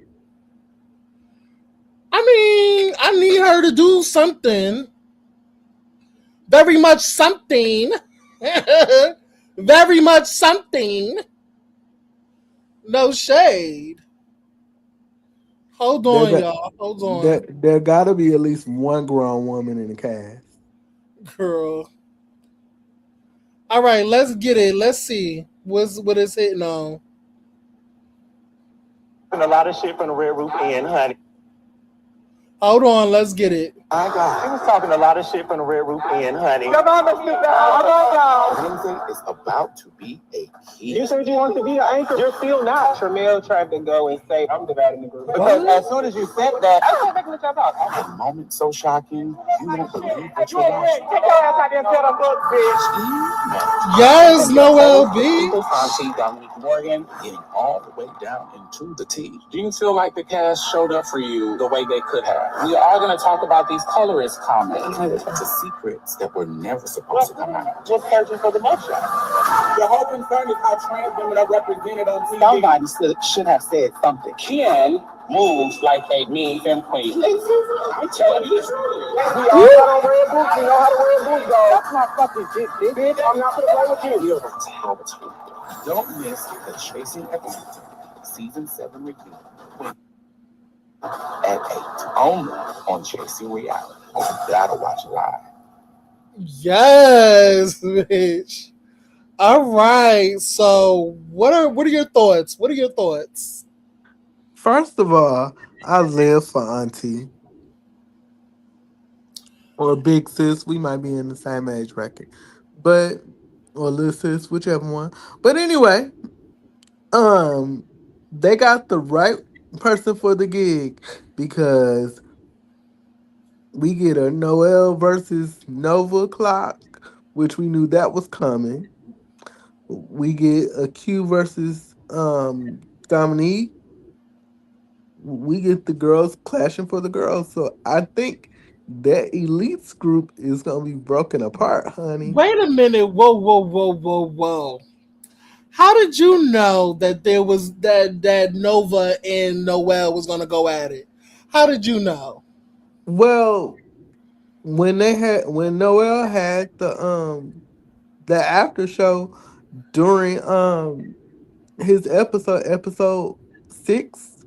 I mean, I need her to do something. Very much something. Very much something. No shade. Hold There on, got y'all. Hold there, on, there gotta be at least one grown woman in the cast. girl. All right, let's get it. Let's see what it's hitting on. A lot of shit from the Red Roof Inn, honey. Hold on, let's get it. My God. She was talking a lot of shit from the Red Roof Inn, honey. Come on, Mr. Down. Wednesday is about to be a key. You said you wanted to be an anchor. You're still not. Tramiel tried to go and say, I'm dividing the group. Because as soon as you said that, I was making the job out. A moment so shocking, you won't believe what you're watching. Take your ass out there and tell them books, bitch. Yes, Noel B. Auntie Dominique Morgan getting all the way down into the tea. Do you feel like the cast showed up for you the way they could have? We are going to talk about these colorist comments. The secrets that were never supposed to come out. Just searching for the mugshot. Your whole concern is how trans women are represented on TV. Somebody should have said something. Ken moves like a mean femme queen. I'm telling you the truth. We all got on red boots. We know how to wear boots, though. That's not fucking shit, bitch. I'm not going to play with you. You're about to have a talk. Don't miss the Chasing Atlanta Season 7 review at 8 only on Chasing Reality. You gotta watch it live. Yes, bitch. All right. So what are your thoughts? What are your thoughts? First of all, I live for Auntie or Big Sis. We might be in the same age bracket, but or Little Sis, whichever one. But anyway, um, they got the right person for the gig because we get a Noel versus Nova clock, which we knew that was coming. We get a Q versus Dominique. We get the girls clashing for the girls. So I think that elites group is gonna be broken apart, honey. Wait a minute. Whoa, whoa, whoa, whoa, whoa. How did you know that there was that Nova and Noel was gonna go at it? How did you know? Well, when Noel had the after show during his episode 6,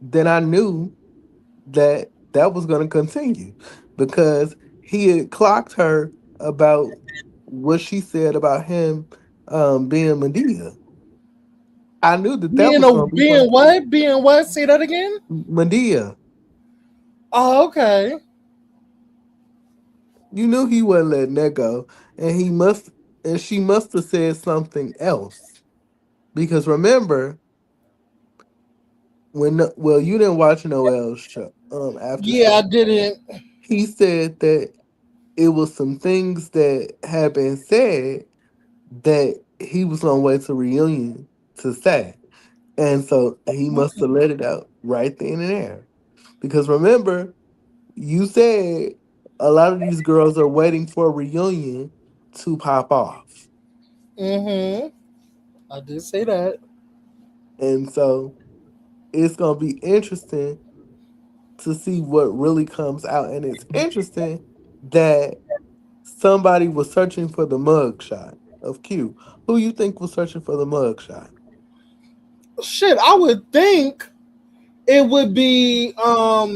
then I knew that that was going to continue because he had clocked her about what she said about him being Medea. I knew that that Being was a going to be being what? Being what? Say that again. Medea. Oh, okay. You knew he wasn't letting that go, and she must have said something else because remember you didn't watch Noel's show after Yeah, I show. didn't. He said that it was some things that had been said that he was on way to reunion to say. And so he must have let it out right then and there. Because remember, you said a lot of these girls are waiting for a reunion to pop off. Mm-hmm. I did say that. And so it's going to be interesting to see what really comes out. And it's interesting that somebody was searching for the mug shot of Q. Who you think was searching for the mug shot? Shit, I would think it would be I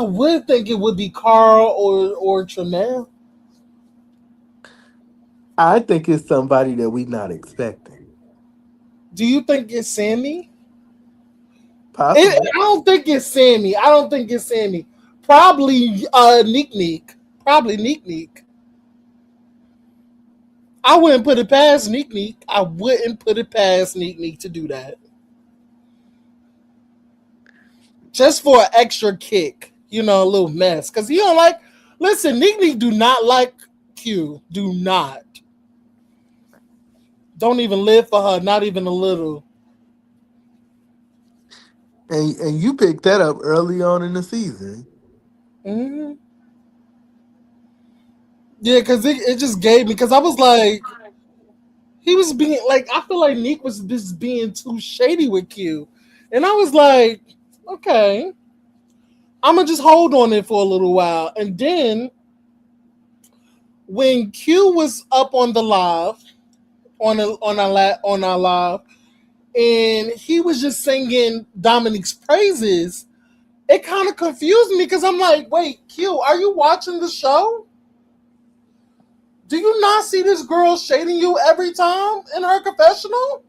would think it would be Carl or Chanel. I think it's somebody that we not expecting. Do you think it's Sammy? Possibly. I don't think it's Sammy. I don't think it's Sammy. Probably Neek Neek. Probably Neek Neek. I wouldn't put it past Neek Neek. I wouldn't put it past Neek Neek to do that. Just for an extra kick. You know, a little mess. Cause he don't like listen, Neek Neek do not like Q. Do not. Don't even live for her, not even a little. And you picked that up early on in the season. Mm-hmm. Yeah, because it just gave me because I was like, he was being like, I feel like Nick was just being too shady with Q, and I was like, okay, I'm gonna just hold on it for a little while, and then when Q was up on the live on our live, and he was just singing Dominique's praises, it kind of confused me because I'm like, wait, Q, are you watching the show? Do you not see this girl shading you every time in her confessional?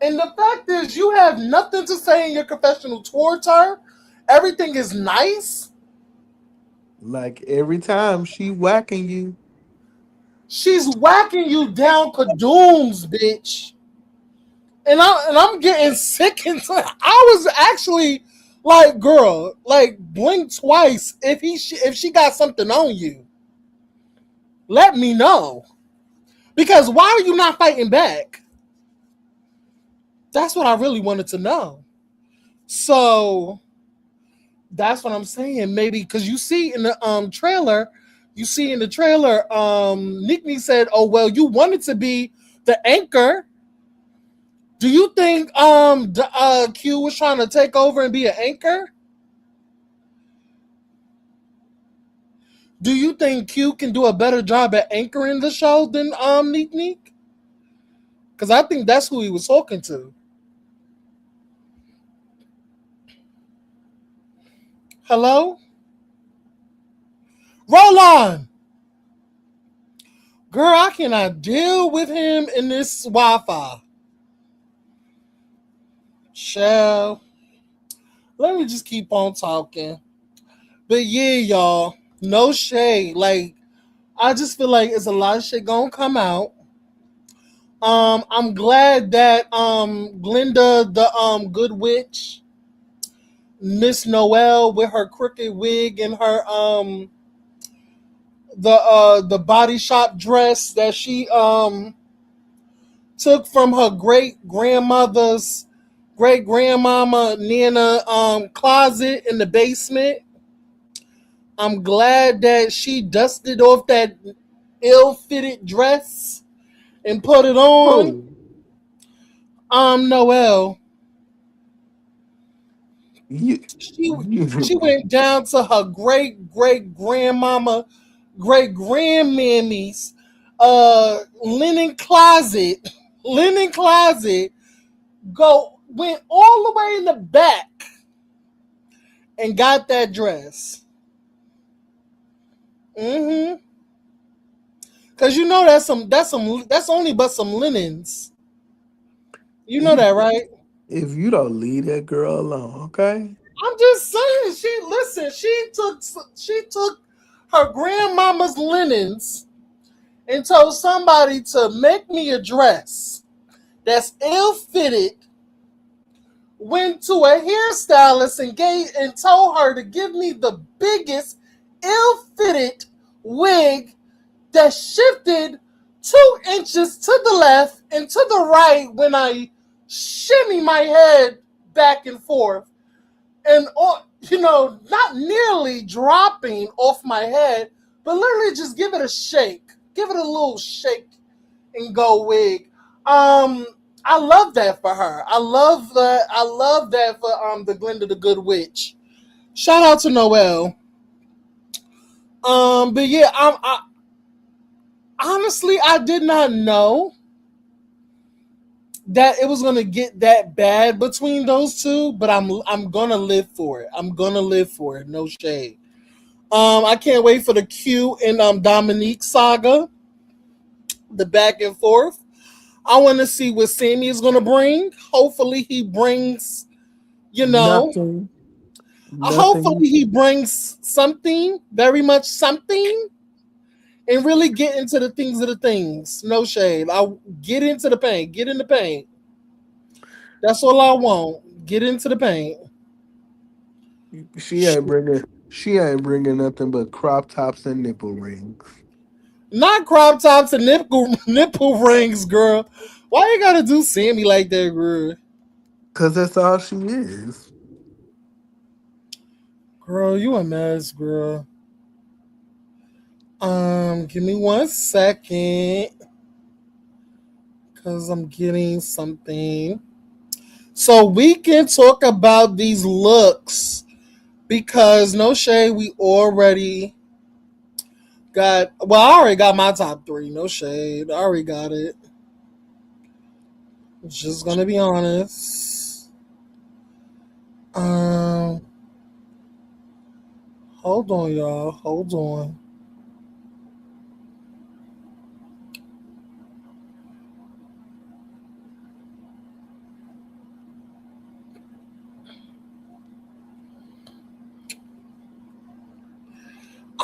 And the fact is, you have nothing to say in your confessional towards her. Everything is nice. Like every time she whacking you. She's whacking you down kadooms, bitch. And I'm getting sick and I was actually like, girl, like blink twice if she got something on you. Let me know. Because why are you not fighting back? That's what I really wanted to know. So that's what I'm saying. Maybe because you see in the trailer, Nickney said, "Oh well, you wanted to be the anchor." Do you think Q was trying to take over and be an anchor? Do you think Q can do a better job at anchoring the show than Neek Neek? Because I think that's who he was talking to. Hello, roll on, girl. I cannot deal with him in this Wi-Fi. Shall let me just keep on talking. But yeah, y'all, no shade. Like I just feel like it's a lot of shit gonna come out. I'm glad that Glinda, the good witch, Miss Noel with her crooked wig and her the body shop dress that she took from her great grandmother's great grandmama Nana closet in the basement. I'm glad that she dusted off that ill fitted dress and put it on. Oh, Noel. you, She she you, went down to her great great grandmama, great grandmammy's linen closet, linen closet. Went all the way in the back and got that dress. Mm-hmm. Cause you know that's only but some linens. You know you, that, right? if you don't leave that girl alone, okay? I'm just saying. She took her grandmama's linens and told somebody to make me a dress that's ill fitted. Went to a hairstylist and told her to give me the biggest ill fitted wig that shifted 2 inches to the left and to the right when I shimmy my head back and forth. And not nearly dropping off my head, but literally just give it a shake, give it a little shake, and go wig. Um, I love that for her. I love that. I love that for the Glinda the Good Witch. Shout out to Noelle. But yeah, I honestly I did not know that it was gonna get that bad between those two, but I'm gonna live for it. I'm gonna live for it. No shade. I can't wait for the Q and Dominique saga, the back and forth. I want to see what Sammy is going to bring. Hopefully, he brings, you know, Nothing, hopefully nothing. he brings something, very much something, and really get into the things of the things. No shade. I'll get into the paint. Get in the paint. That's all I want. Get into the paint. She ain't bringing nothing but crop tops and nipple rings. Not crop tops and nipple rings, girl. Why you gotta do Sammy like that, girl? Cause that's all she is. Girl, you a mess, girl. Give me 1 second, cause I'm getting something. So we can talk about these looks because no shade, we already got. Well, I already got my top three. No shade, I already got it. Just gonna be honest. Um, hold on, y'all. Hold on.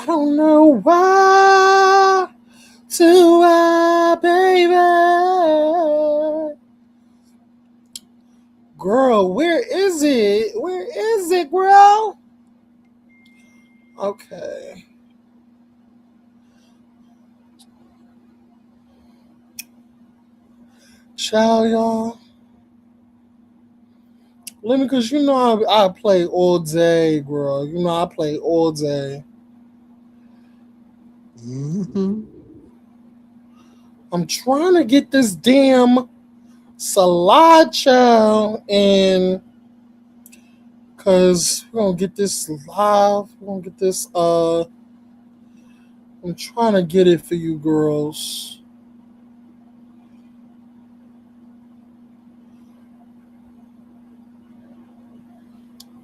I don't know why to I, baby. Girl, where is it? Where is it, girl? Okay. Ciao, y'all. Let me, cause you know I play all day, girl. You know I play all day. Hmm. I'm trying to get this damn slideshow and cause we're gonna get this live. We're gonna get this I'm trying to get it for you girls.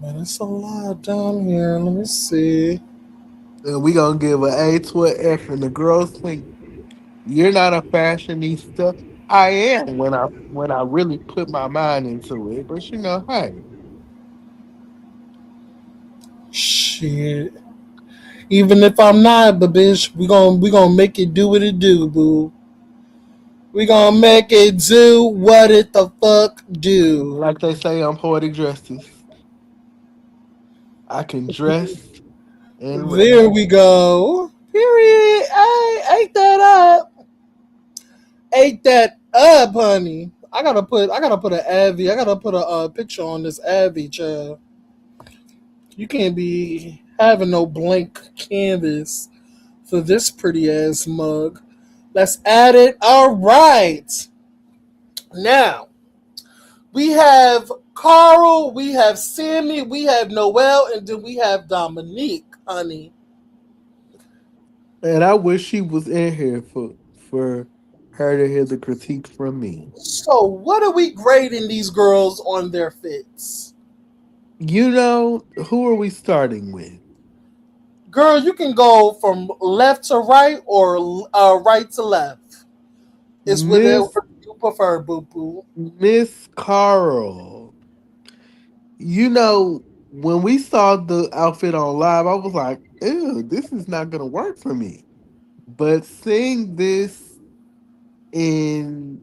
Man, it's a lot down here. Let me see. And we gonna give an A to an F, and the girls think you're not a fashionista. I am when I really put my mind into it. But hey, Shit. Even if I'm not, but bitch, we gonna make it do what it do, boo. We gonna make it do what it the fuck do. like they say on Poetic Justice, I can dress and rap. There we go. Period. I ate that up. Ate that up, honey. I gotta put an Abby. I gotta put a picture on this Abby, child. You can't be having no blank canvas for this pretty ass mug. Let's add it. All right. Now we have Carl, we have Sammy, we have Noel, and then we have Dominique, honey. And I wish she was in here for her to hear the critiques from me. So, what are we grading these girls on their fits? Who are we starting with? Girl, you can go from left to right or right to left. It's whatever Miss you prefer, boo boo. Miss Carl. When we saw the outfit on live, I was like, ew, this is not gonna work for me. But seeing this in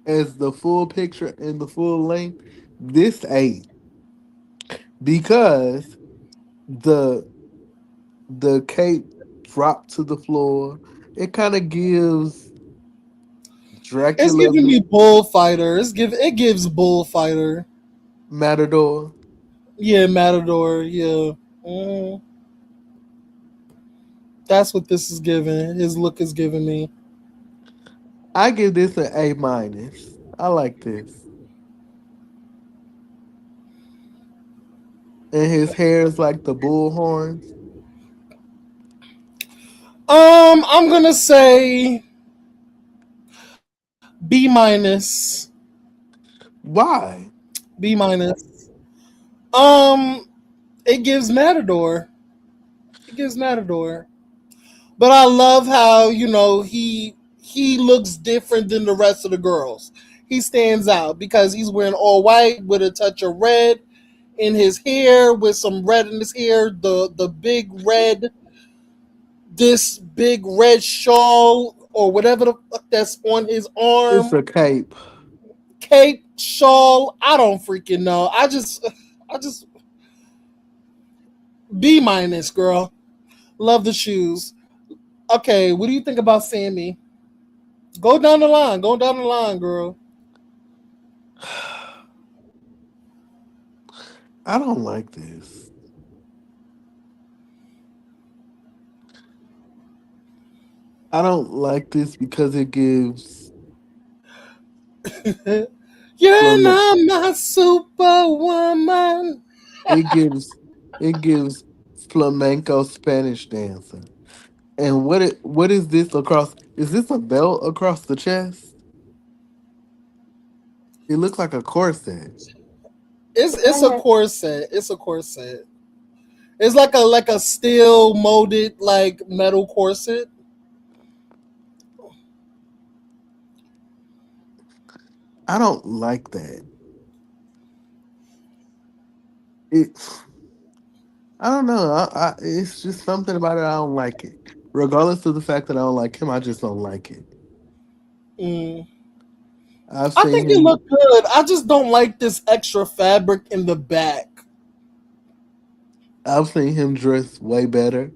as the full picture and the full length, this ate because the the cape dropped to the floor. It kind of gives It's Dracula giving me bullfighter. It gives bullfighter. Matador. Yeah, Matador. Yeah. Mm, that's what this is giving. His look is giving me. I give this an A minus. I like this. And his hair is like the bull horns. I'm gonna say B minus. Why? B minus. Um, it gives Matador. It gives Matador. But I love how he looks different than the rest of the girls. He stands out because he's wearing all white with a touch of red in his hair, with some red in his hair. The big red, this big red shawl or whatever the fuck that's on his It's arm, a cape. cape, shawl. I don't freaking know. I just B minus, girl. Love the shoes. Okay, what do you think about Sammy? Go down the line. Go down the line, girl. I don't like this. I don't like this because it gives You're flame- not my superwoman. it gives it gives flamenco Spanish dancing. And what is this across? Is this a belt across the chest? It looks like a corset. It's a corset. It's a corset. It's like a steel molded like metal corset. I don't like that. It I don't know. It's just something about it. I don't like it. Regardless of the fact that I don't like him, I just don't like it. Mm. I've I seen think it him. looked good. I just don't like this extra fabric in the back. I've seen him dress way better.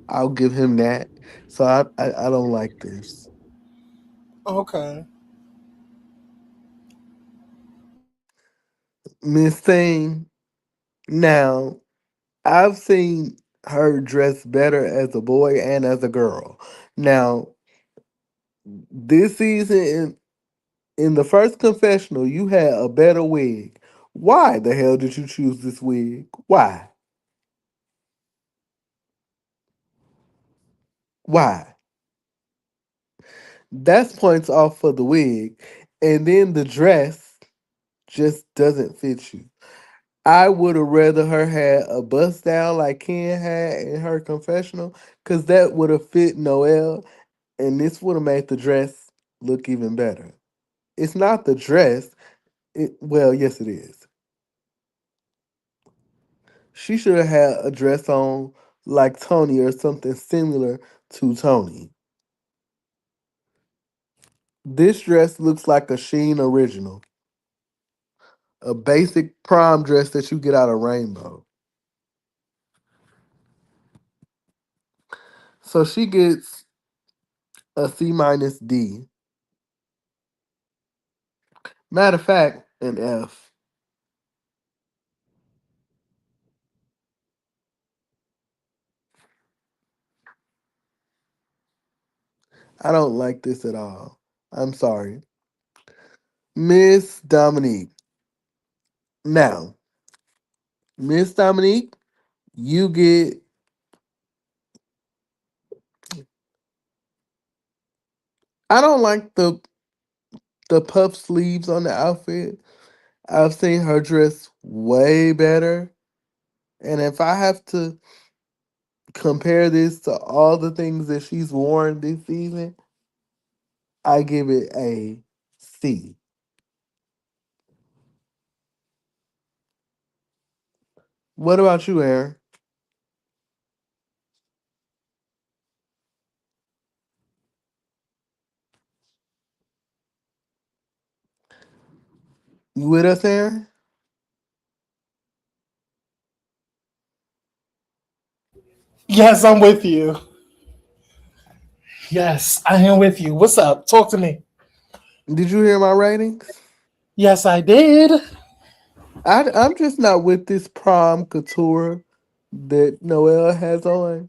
I'll give him that. So I don't like this. Okay. Miss Thing. Now I've seen her dress better as a boy and as a girl. Now this season in the first confessional, you had a better wig. Why the hell did you choose this wig? Why? Why? That's points off for the wig. And then the dress just doesn't fit you. I would have rather her had a bust down like Ken had in her confessional, because that would have fit Noelle, and this would have made the dress look even better. It's not the dress. Well, yes, it is. She should have had a dress on like Tony or something similar to Tony. This dress looks like a Sheen original, a basic prom dress that you get out of Rainbow. So she gets a C minus D. Matter of fact, an F. I don't like this at all. I'm sorry. Miss Dominique. Now, Miss Dominique, you get. I don't like the puff sleeves on the outfit. I've seen her dress way better. And if I have to compare this to all the things that she's worn this season, I give it a C. What about you, Aaron? You with us, Aaron? Yes, I'm with you. Yes, I am with you. What's up? Talk to me. Did you hear my ratings? Yes, I did. I'm just not with this prom couture that Noelle has on.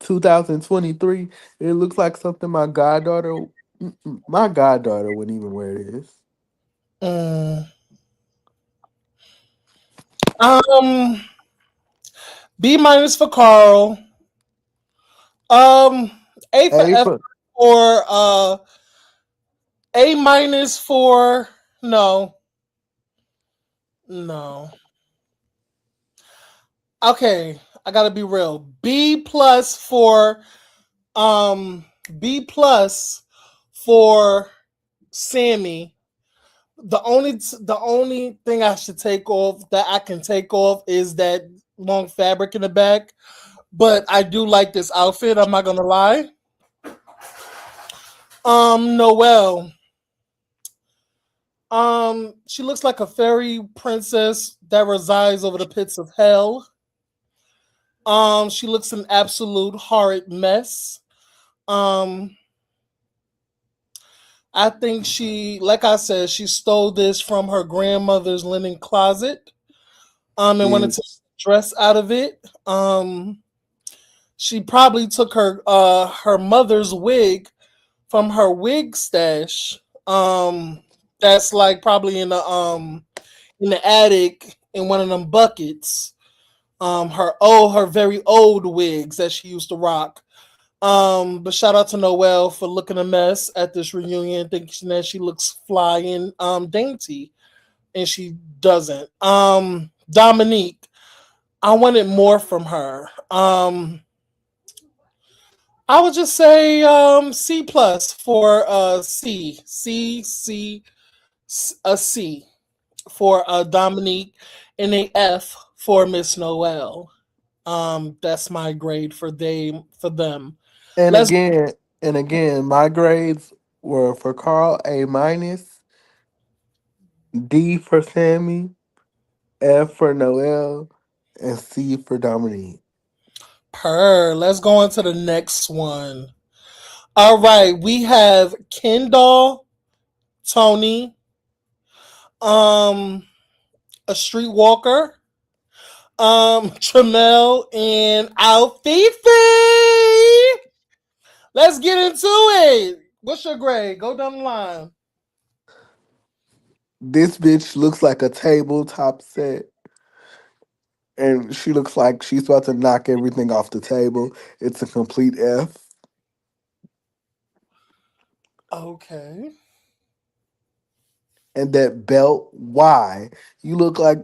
2023. It looks like something my goddaughter wouldn't even wear this. Mm. Um, B minus for Carl. Um, A for A effort, for or A minus for no, no. Okay, I gotta be real. B plus for um B plus for Sammy. The only thing I should take off that I can take off is that long fabric in the back. But I do like this outfit. I'm not gonna lie. Noelle. She looks like a fairy princess that resides over the pits of hell. She looks an absolute horrid mess. Um, I think like I said, she stole this from her grandmother's linen closet. And wanted to is dress out of it. She probably took her mother's wig from her wig stash. That's like probably in the attic in one of them buckets. Her very old wigs that she used to rock. But shout out to Noelle for looking a mess at this reunion, thinking that she looks fly and dainty, and she doesn't. Dominique, I wanted more from her. I would just say C plus for a C, a C. for Dominique, and a F for Miss Noel. That's my grade for them. And Let's again, and again, my grades were for Carl A minus, D for Sammy, F for Noel, and C for Dominique. let's go on to the next one. All right, we have Kendall, Tony, um, a streetwalker, Tramel, and Alfifi. Let's get into it. What's your grade? Go down the line. This bitch looks like a tabletop set, and she looks like she's about to knock everything off the table. It's a complete F. Okay. And that belt, why? You look like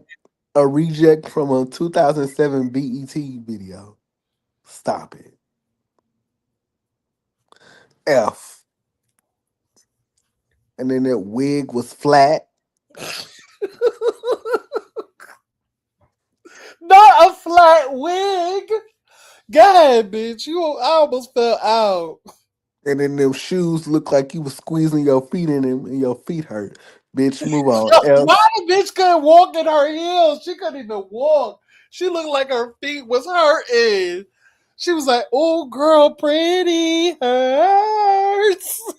a reject from a 2007 BET video. Stop it. F. And then that wig was flat. Not a flat wig. Go ahead, bitch. I almost fell out. And then them shoes look like you was squeezing your feet in them and your feet hurt. Bitch, move on. Yo, why F. the bitch couldn't walk in her heels? She couldn't even walk. She looked like her feet was hurting. She was like, "Oh, girl, pretty hurts."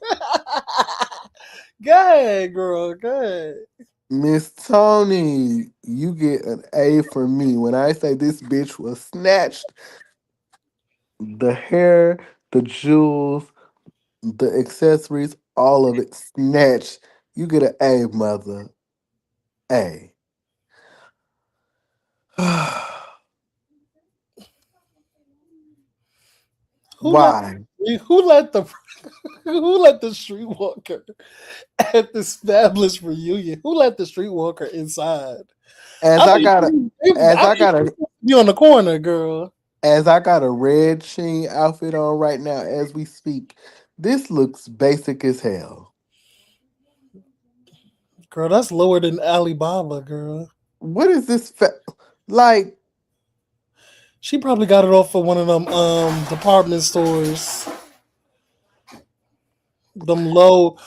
Go ahead, girl. Go ahead. Miss Tony, you get an A from me. When I say this bitch was snatched, the hair, the jewels, the accessories, all of it snatched. You get an A, mother. A. Who let Why? who let the who let the streetwalker at this fabulous reunion? Who let the streetwalker inside? As I I think got a as I I think got a you on the corner, girl. as I got a red sheen outfit on right now as we speak, this looks basic as hell. Girl, that's lower than Alibaba, girl. What is this like She probably got it off of one of them department stores. Them low.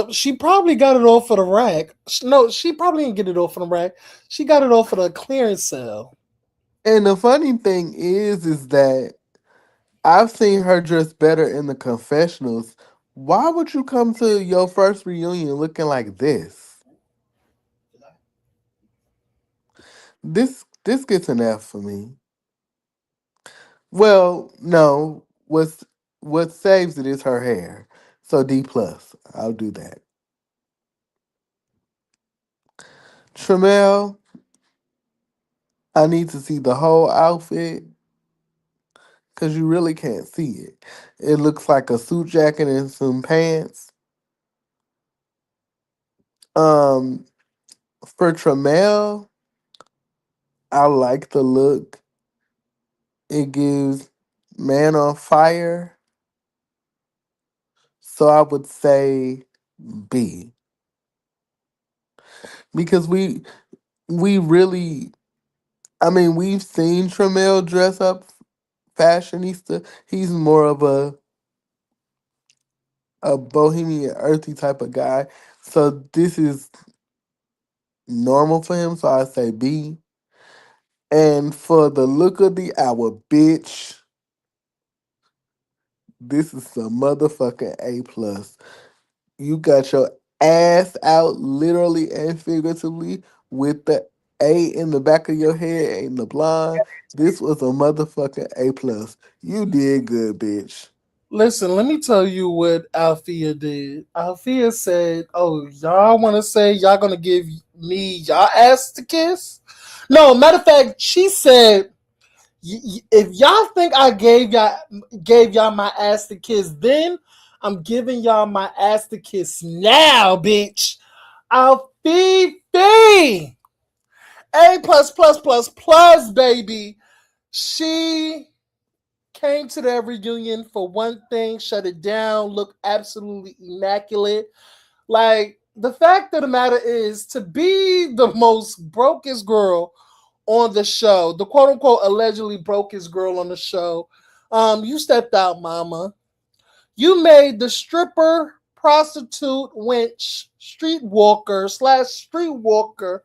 She probably got it off of the rack. No, she probably didn't get it off of the rack. She got it off of the clearance sale. and the funny thing is that I've seen her dress better in the confessionals. Why would you come to your first reunion looking like this? This gets an F for me. Well, no. What saves it is her hair. So D plus. I'll do that. Tramel, I need to see the whole outfit because you really can't see it. It looks like a suit jacket and some pants. Um, for Tramel, I like the look. It gives man on fire. So I would say B because we really. I mean, we've seen Tramel dress up fashionista. He's more of a bohemian earthy type of guy. So this is normal for him. So I say B. And for the look of the hour, bitch, this is a motherfucking A plus. You got your ass out literally and figuratively with the A in the back of your head and the blonde. This was a motherfucking A plus. You did good, bitch. Listen, let me tell you what Althea did. Althea said, "Oh, y'all want to say y'all gonna give me y'all ass to kiss?" No, matter of fact, she said, "If y'all think I gave y'all my ass to kiss, then I'm giving y'all my ass to kiss now, bitch." Alfie, A plus plus plus plus, baby. She came to that reunion for one thing, shut it down, looked absolutely immaculate. Like, the fact of the matter is, to be the most brokest girl on the show, the quote unquote allegedly brokest girl on the show, you stepped out, mama. You made the stripper, prostitute, wench, streetwalker slash streetwalker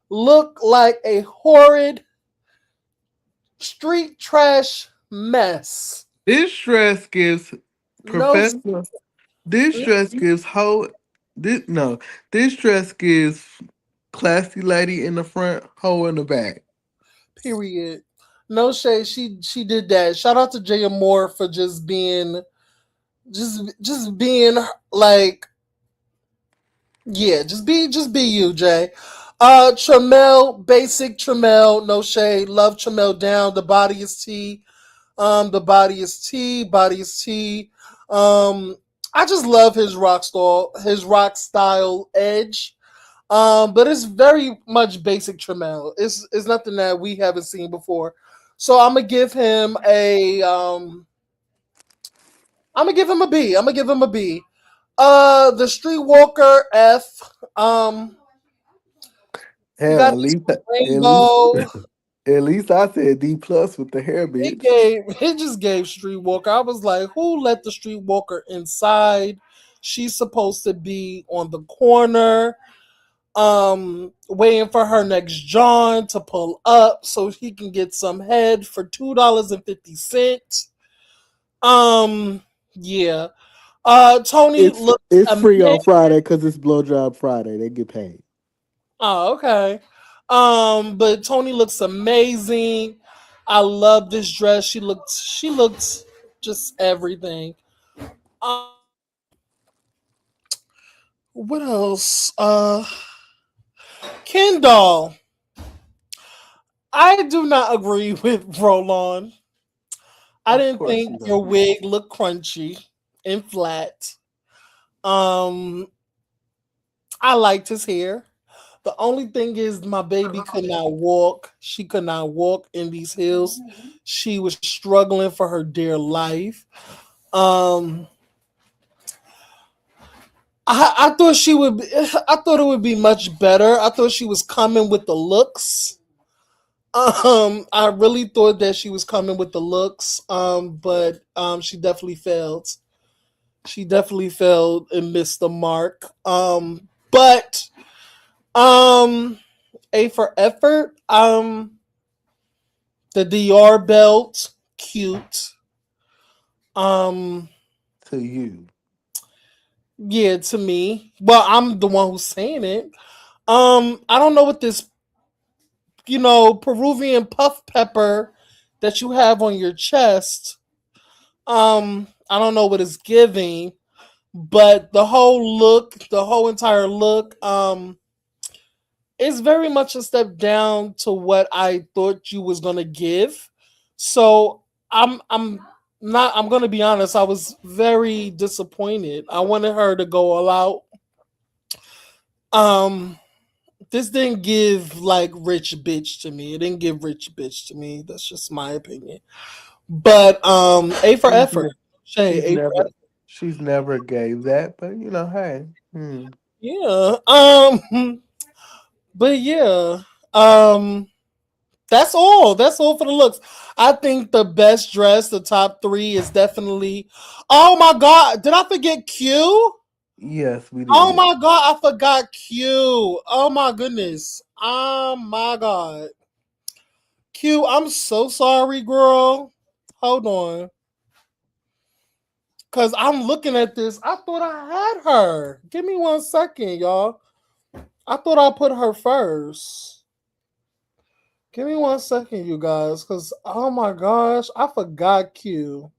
look like a horrid street trash mess. This dress gives No, professional. This dress gives hoe. This no. This dress gives classy lady in the front, hoe in the back. period. No shade. She did that. Shout out to Jaya Moore for just being like, yeah, just be you, Jay. Tramel, basic Tramel, no shade. Love Tramel down. The body is tea. The body is tea. Body is tea. Um, I just love his rock style edge. But it's very much basic Tramel. It's nothing that we haven't seen before. So I'm gonna give him a B. I'm gonna give him a B. The Streetwalker F. You Hell, got at this least at least rainbow. at least I said D plus with the hair, It bitch. gave it just gave Streetwalker. I was like, who let the Streetwalker inside? She's supposed to be on the corner, waiting for her next John to pull up so he can get some head for $2.50. Yeah. Tony It's looks it's free amazing. on Friday because it's blowjob Friday. They get paid. Oh, okay. But Tony looks amazing. I love this dress. She looked just everything. What else? Kendall. I do not agree with Roland. I Of didn't course you think your don't. wig looked crunchy and flat. Um, I liked his hair. The only thing is, my baby could not walk. She could not walk in these heels. She was struggling for her dear life. Um, I thought she would. I thought it would be much better. I thought she was coming with the looks. I really thought that she was coming with the looks. But she definitely failed. She definitely failed and missed the mark. But um, A for effort. The DR belt, cute. Um, To you. yeah, to me. Well, I'm the one who's saying it. I don't know what this, Peruvian puff pepper that you have on your chest. I don't know what it's giving, but the whole entire look, is very much a step down to what I thought you was gonna give. So I'm not I'm gonna be honest, I was very disappointed. I wanted her to go all out. Um this didn't give like rich bitch to me. It didn't give rich bitch to me. That's just my opinion. But A for She's effort. ne- Shay, she's A for never effort. she's never gave that, but hey. Yeah. But yeah. That's all. That's all for the looks. I think the best dress, the top three, is definitely. Oh my god! Did I forget Q? Yes, we Oh did. my god! I forgot Q. Oh my goodness. Oh my god. Q, I'm so sorry, girl. Hold on, cause I'm looking at this. I thought I had her. Give me 1 second, y'all. I thought I put her first. Give me 1 second, you guys, cause oh my gosh, I forgot Q.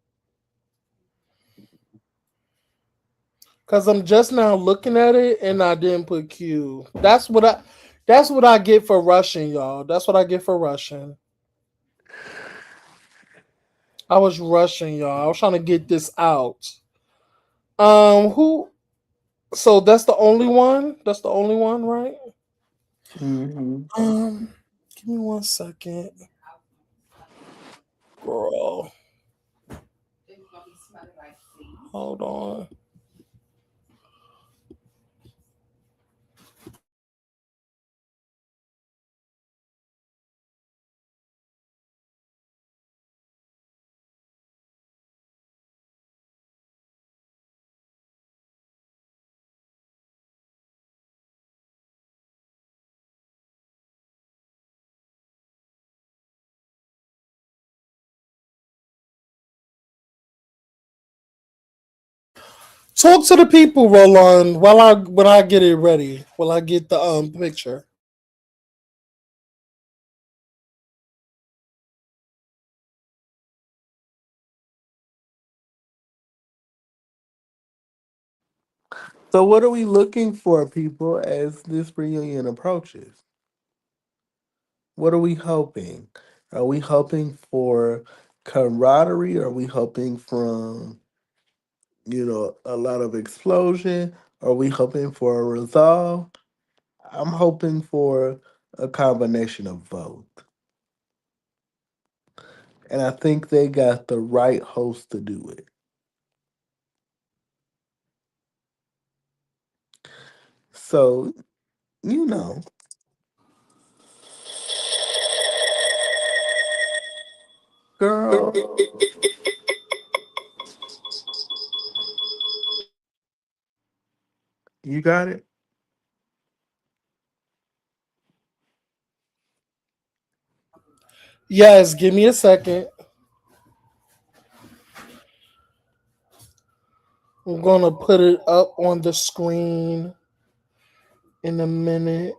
Cause I'm just now looking at it and I didn't put Q. That's what I get for rushing, y'all. That's what I get for rushing. I was rushing, y'all. I was trying to get this out. Who so that's the only one? That's the only one, right? Hmm. Um Give me 1 second. Girl. Hold on. Talk to the people, Roland, while I when I get it ready. While I get the picture. So, what are we looking for, people, as this reunion approaches? What are we hoping? Are we hoping for camaraderie? Are we hoping from, a lot of explosion? Are we hoping for a resolve? I'm hoping for a combination of both. And I think they got the right host to do it. So, you know, girl, you got it? Yes, give me a second. I'm gonna put it up on the screen in a minute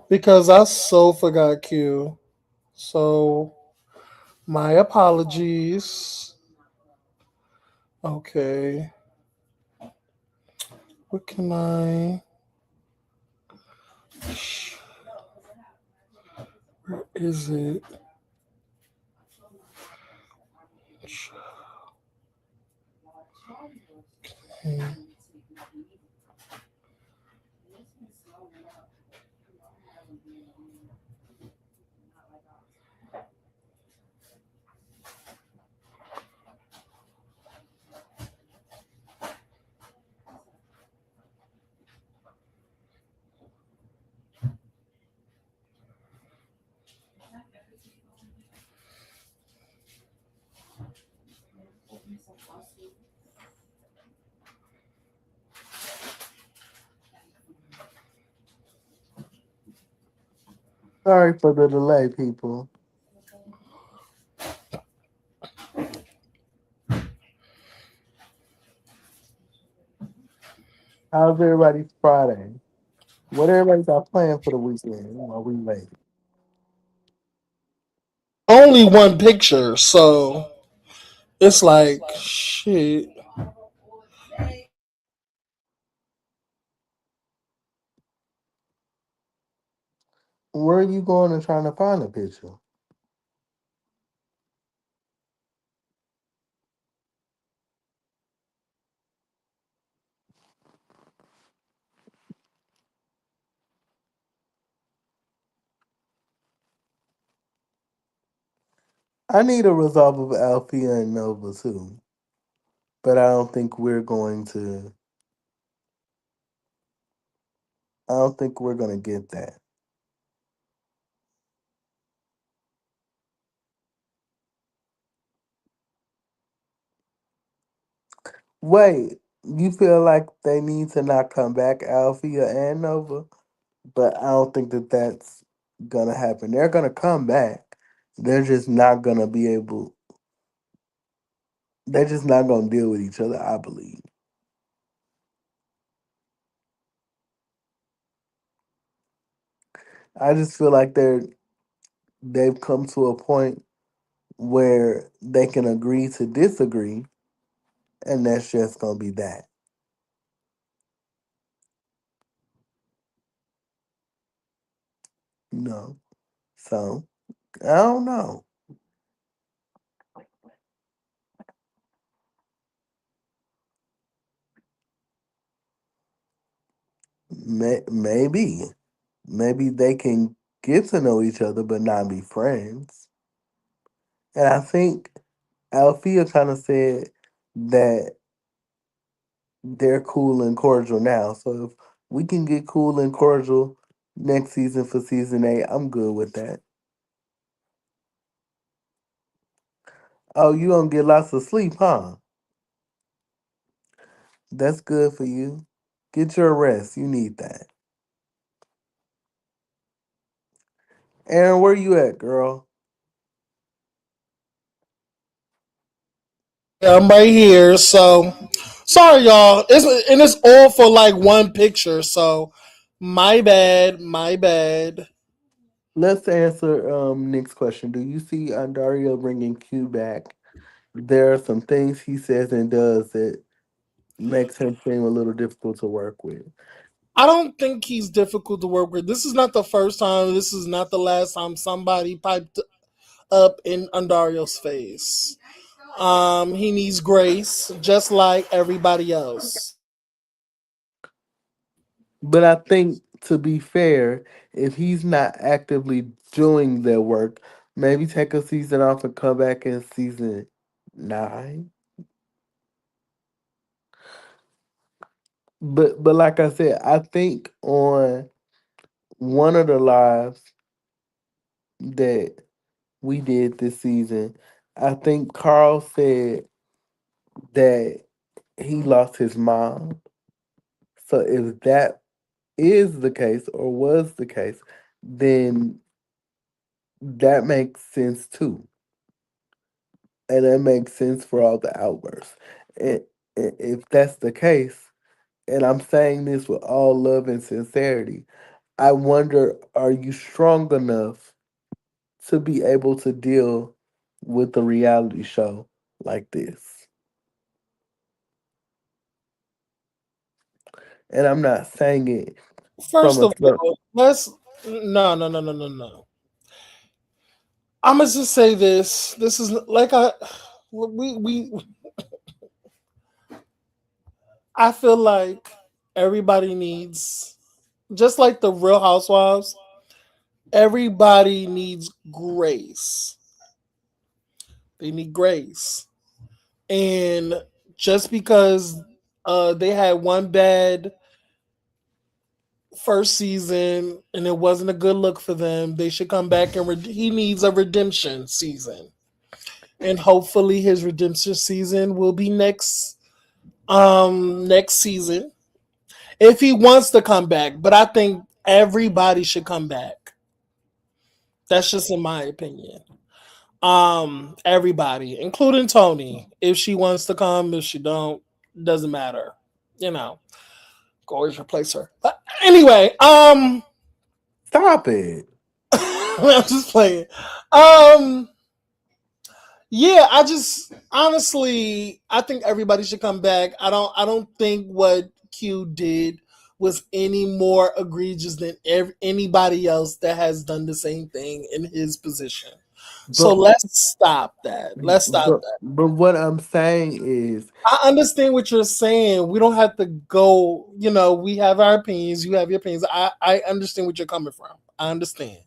because I so forgot Q. So my apologies. Okay, what can I? Where is it? Sorry for the delay, people. How's everybody's Friday? What everybody got planned for the weekend while we wait? Only one picture, so it's like shit. Where are you going and trying to find a picture? I need a resolve of Althea and Nova too, but I don't think we're going to. I don't think we're going to get that. Wait, you feel like they need to not come back, Althea and Nova? But I don't think that that's gonna happen. They're gonna come back. They're just not gonna be able. They're just not gonna deal with each other. I believe. I just feel like they've come to a point where they can agree to disagree, and that's just gonna be that. You know. So I don't know. Maybe, maybe they can get to know each other, but not be friends. And I think Althea kind of said that they're cool and cordial now. So if we can get cool and cordial next season for season 8, I'm good with that. Oh, you gonna get lots of sleep, huh? That's good for you. Get your rest. You need that. Aaron, where you at, girl? I'm right here. So sorry, y'all. It's all for like one picture. So my bad. My bad. Let's answer Nick's question. Do you see Andario bringing Q back? There are some things he says and does that makes him seem a little difficult to work with. I don't think he's difficult to work with. This is not the first time. This is not the last time somebody piped up in Andario's face. He needs grace, just like everybody else. But I think, to be fair, if he's not actively doing their work, maybe take a season off and come back in season 9. But like I said, I think on one of the lives that we did this season, I think Carl said that he lost his mom. So if that is the case or was the case, then that makes sense too. And that makes sense for all the outbursts. And if that's the case, and I'm saying this with all love and sincerity, I wonder, are you strong enough to be able to deal with a reality show like this? And I'm not saying it from First a of certain. all, let's no. I'm gonna just say this. This is like we. I feel like everybody needs, just like the Real Housewives. Everybody needs grace. They need grace, and just because they had one bad first season and it wasn't a good look for them, they should come back and he needs a redemption season, and hopefully his redemption season will be next season if he wants to come back. But I think everybody should come back. That's just in my opinion. Everybody, including Tony, if she wants to come, if she don't, doesn't matter. You know, always replace her. But anyway, Stop it. I'm just playing. Um, yeah, I just honestly, I think everybody should come back. I don't think what Q did was any more egregious than anybody else that has done the same thing in his position. So But let's stop that. Let's stop that. but what I'm saying is, I understand what you're saying. We don't have to go, we have our opinions, you have your opinions. I understand what you're coming from. I understand.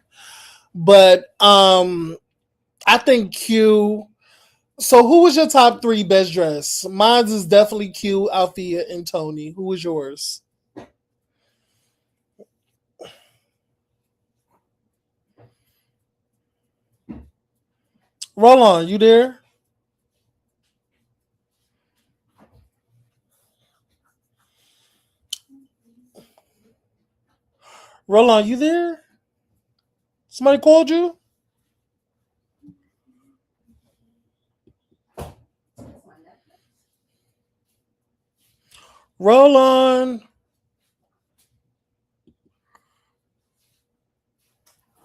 But I think Q. So who was your top three best dressed? Mine is definitely Q, Althea, and Tony. Who was yours? Roll on, you there? Roll on, you there? Somebody called you? Roll on.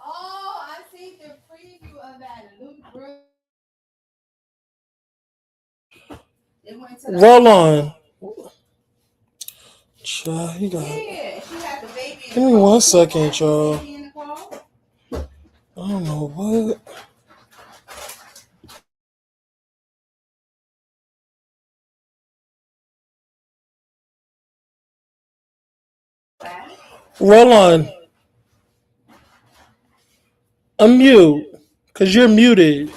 Oh, I see the preview of that Luke Brooks. It went to the Roll on. Child, you got it. Yeah, she had the baby in Give the me car. one She had second, the y'all. baby in the car. I don't know what. Roll on. Unmute. Because you're muted.